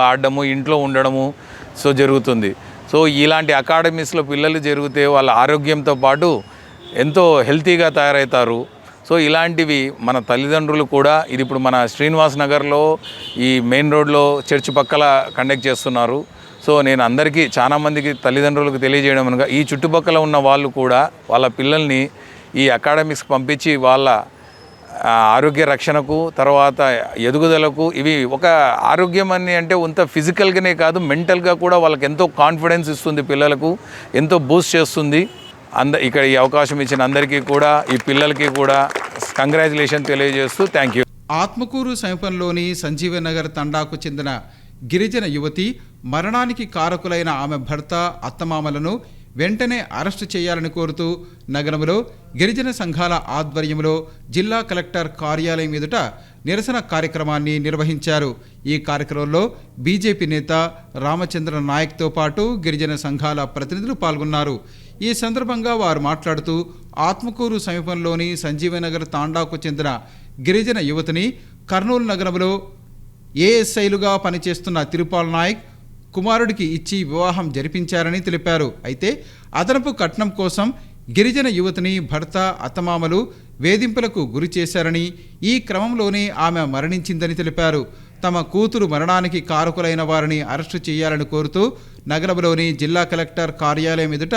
ఆడడము, ఇంట్లో ఉండడము జరుగుతుంది. ఇలాంటి అకాడమీస్లో పిల్లలు జరిగితే వాళ్ళ ఆరోగ్యంతో పాటు ఎంతో హెల్తీగా తయారవుతారు. ఇలాంటివి మన తల్లిదండ్రులు కూడా ఇది ఇప్పుడు మన శ్రీనివాస్ నగర్లో ఈ మెయిన్ రోడ్లో చర్చి పక్కల కండక్ట్ చేస్తున్నారు. నేను అందరికీ చాలామందికి తల్లిదండ్రులకు తెలియజేయడం అనగా ఈ చుట్టుపక్కల ఉన్న వాళ్ళు కూడా వాళ్ళ పిల్లల్ని ఈ అకాడమిక్స్కి పంపించి వాళ్ళ ఆరోగ్య రక్షణకు, తర్వాత ఎదుగుదలకు, ఇవి ఒక ఆరోగ్యం అని అంటే అంత ఫిజికల్గానే కాదు మెంటల్గా కూడా వాళ్ళకి ఎంతో కాన్ఫిడెన్స్ ఇస్తుంది, పిల్లలకు ఎంతో బూస్ట్ చేస్తుంది. ఇక్కడ ఈ అవకాశం ఇచ్చిన అందరికీ కూడా, ఈ పిల్లలకి కూడా కంగ్రాచులేషన్ తెలియజేస్తూ థ్యాంక్ యూ. ఆత్మకూరు సమీపంలోని సంజీవనగర్ తండాకు చెందిన గిరిజన యువతి మరణానికి కారకులైన ఆమె భర్త, అత్తమామలను వెంటనే అరెస్టు చేయాలని కోరుతూ నగరంలో గిరిజన సంఘాల ఆధ్వర్యంలో జిల్లా కలెక్టర్ కార్యాలయం ఎదుట నిరసన కార్యక్రమాన్ని నిర్వహించారు. ఈ కార్యక్రమంలో బీజేపీ నేత రామచంద్ర నాయక్తో పాటు గిరిజన సంఘాల ప్రతినిధులు పాల్గొన్నారు. ఈ సందర్భంగా వారు మాట్లాడుతూ ఆత్మకూరు సమీపంలోని సంజీవనగర్ తాండాకు చెందిన గిరిజన యువతిని కర్నూలు నగరంలో ఏఎస్ఐలుగా పనిచేస్తున్న తిరుపాల్ నాయక్ కుమారుడికి ఇచ్చి వివాహం జరిపించారని తెలిపారు. అయితే అదనపు కట్నం కోసం గిరిజన యువతిని భర్త అత్తమామలు వేధింపులకు గురి చేశారని, ఈ క్రమంలోనే ఆమె మరణించిందని తెలిపారు. తమ కూతురు మరణానికి కారకులైన వారిని అరెస్టు చేయాలని కోరుతూ నగరంలోని జిల్లా కలెక్టర్ కార్యాలయం ఎదుట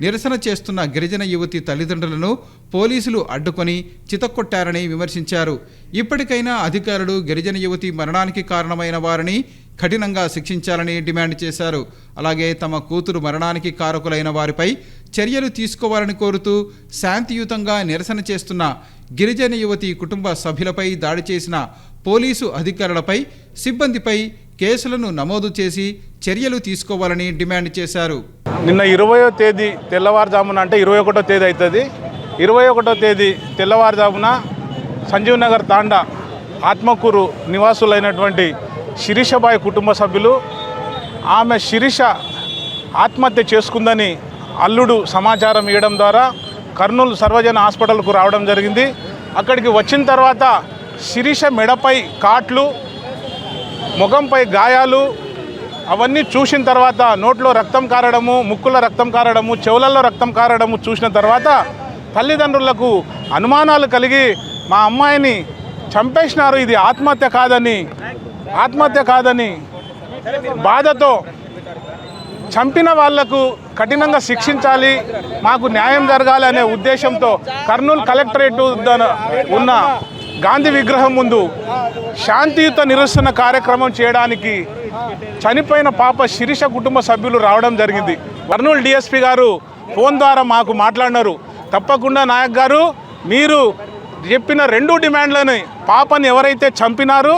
నిరసన చేస్తున్న గిరిజన యువతి తల్లిదండ్రులను పోలీసులు అడ్డుకొని చితక్కొట్టారని విమర్శించారు. ఇప్పటికైనా అధికారులు గిరిజన యువతి మరణానికి కారణమైన వారిని కఠినంగా శిక్షించాలని డిమాండ్ చేశారు. అలాగే తమ కూతురు మరణానికి కారకులైన వారిపై చర్యలు తీసుకోవాలని కోరుతూ శాంతియుతంగా నిరసన చేస్తున్న గిరిజన యువతి కుటుంబ సభ్యులపై దాడి చేసిన పోలీసు అధికారులపై సిబ్బందిపై కేసులను నమోదు చేసి చర్యలు తీసుకోవాలని డిమాండ్ చేశారు. నిన్న 20వ తేదీ తెల్లవారుజామున, అంటే 21వ తేదీ అవుతుంది, 21వ తేదీ తెల్లవారుజామున సంజీవ్ నగర్ తాండా ఆత్మకూరు నివాసులైనటువంటి శిరీషబాయి కుటుంబ సభ్యులు ఆమె శిరీష ఆత్మహత్య చేసుకుందని అల్లుడు సమాచారం ఇవ్వడం ద్వారా కర్నూలు సర్వజన హాస్పిటల్కు రావడం జరిగింది. అక్కడికి వచ్చిన తర్వాత శిరీష మెడపై కాట్లు, ముఖంపై గాయాలు అవన్నీ చూసిన తర్వాత నోట్లో రక్తం కారడము, ముక్కులో రక్తం కారడము, చెవులలో రక్తం కారడము చూసిన తర్వాత తల్లిదండ్రులకు అనుమానాలు కలిగి మా అమ్మాయిని చంపేసినారు, ఇది ఆత్మహత్య కాదని బాధతో చంపిన వాళ్లకు కఠినంగా శిక్షించాలి, మాకు న్యాయం జరగాలి అనే ఉద్దేశంతో కర్నూలు కలెక్టరేట్ ఉన్న గాంధీ విగ్రహం ముందు శాంతియుత నిరసన కార్యక్రమం చేయడానికి చనిపోయిన పాప శిరీష కుటుంబ సభ్యులు రావడం జరిగింది. కర్నూలు డిఎస్పీ గారు ఫోన్ ద్వారా మాకు మాట్లాడినారు, తప్పకుండా నాయక్ గారు మీరు చెప్పిన 2 డిమాండ్లను, పాపని ఎవరైతే చంపినారో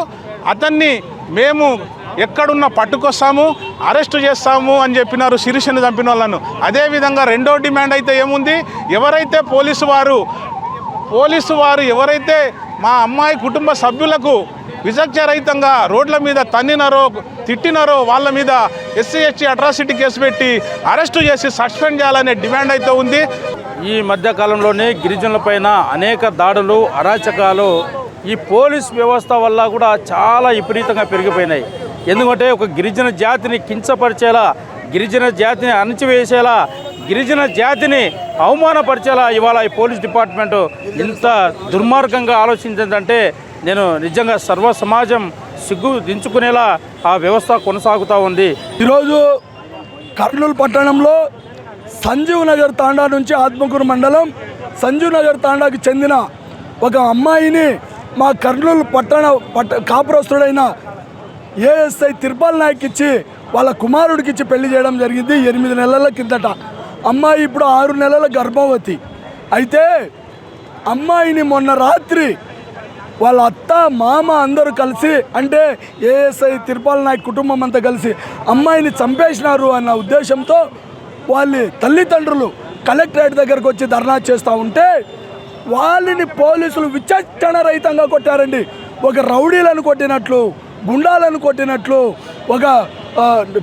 అతన్ని మేము ఎక్కడున్నా పట్టుకొస్తాము, అరెస్టు చేస్తాము అని చెప్పినారు శిరీషను చంపిన వాళ్ళను. అదేవిధంగా 2వ డిమాండ్ అయితే ఏముంది, ఎవరైతే పోలీసు వారు ఎవరైతే మా అమ్మాయి కుటుంబ సభ్యులకు విచక్షరహితంగా రోడ్ల మీద తన్నినారో తిట్టినారో వాళ్ళ మీద SC/ST అట్రాసిటీ కేసు పెట్టి అరెస్టు చేసి సస్పెండ్ చేయాలనే డిమాండ్ అయితే ఉంది. ఈ మధ్యకాలంలోనే గిరిజనులపైన అనేక దాడులు, అరాచకాలు ఈ పోలీస్ వ్యవస్థ వల్ల కూడా చాలా విపరీతంగా పెరిగిపోయినాయి. ఎందుకంటే ఒక గిరిజన జాతిని కించపరిచేలా, గిరిజన జాతిని అణచివేసేలా, గిరిజన జాతిని అవమానపరిచేలా ఇవాళ ఈ పోలీస్ డిపార్ట్మెంటు ఇంత దుర్మార్గంగా ఆలోచించిందంటే నేను నిజంగా సర్వ సమాజం సిగ్గు దించుకునేలా ఆ వ్యవస్థ కొనసాగుతూ ఉంది. ఈరోజు కర్నూలు పట్టణంలో సంజీవ్ నగర్ తాండా నుంచి ఆత్మకూరు మండలం సంజీవ్ నగర్ తాండాకి చెందిన ఒక అమ్మాయిని మా కర్నూలు కాపురస్తుడైన ఏఎస్ఐ తిరుపాల్ నాయక్ ఇచ్చి వాళ్ళ కుమారుడికి ఇచ్చి పెళ్లి చేయడం జరిగింది 8 నెలల కిందట. అమ్మాయి ఇప్పుడు 6 నెలల గర్భవతి. అయితే అమ్మాయిని మొన్న రాత్రి వాళ్ళ అత్త మామ అందరూ కలిసి, అంటే ఏఎస్ఐ తిరుపాల్ నాయక్ కుటుంబం అంతా కలిసి అమ్మాయిని చంపేసినారు అన్న ఉద్దేశంతో వాళ్ళ తల్లిదండ్రులు కలెక్టరేట్ దగ్గరకు వచ్చి ధర్నా చేస్తూ ఉంటే వాళ్ళని పోలీసులు విచక్షణ రహితంగా కొట్టారండి. ఒక రౌడీలను కొట్టినట్లు, గుండాలను కొట్టినట్లు, ఒక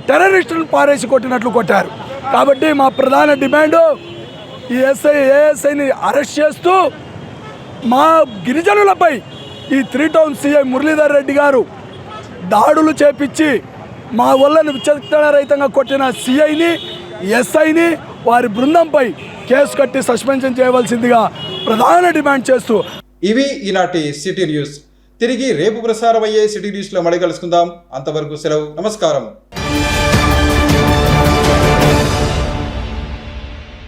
టెర్రరిస్టులను పారేసి కొట్టినట్లు కొట్టారు. కాబట్టి మా ప్రధాన డిమాండు ఈ ఏఎస్ఐని అరెస్ట్ చేస్తూ మా గిరిజనులపై ఈ 3 టౌన్ సిఐ మురళీధర్ రెడ్డి గారు దాడులు చేపించి మా వల్లని విచక్షణ రహితంగా కొట్టిన సిఐని, ఎస్ఐని, వారి బృందంపై కేసు కట్టి సస్పెన్షన్ చేయవలసిందిగా ప్రధాన డిమాండ్ చేస్తూ ఇవి ఈనాటి సిటీ న్యూస్. తిరిగి రేపు ప్రసారమయ్యే సిటీ న్యూస్లో మళ్ళీ కలుసుకుందాం. అంతవరకు సెలవు, నమస్కారం.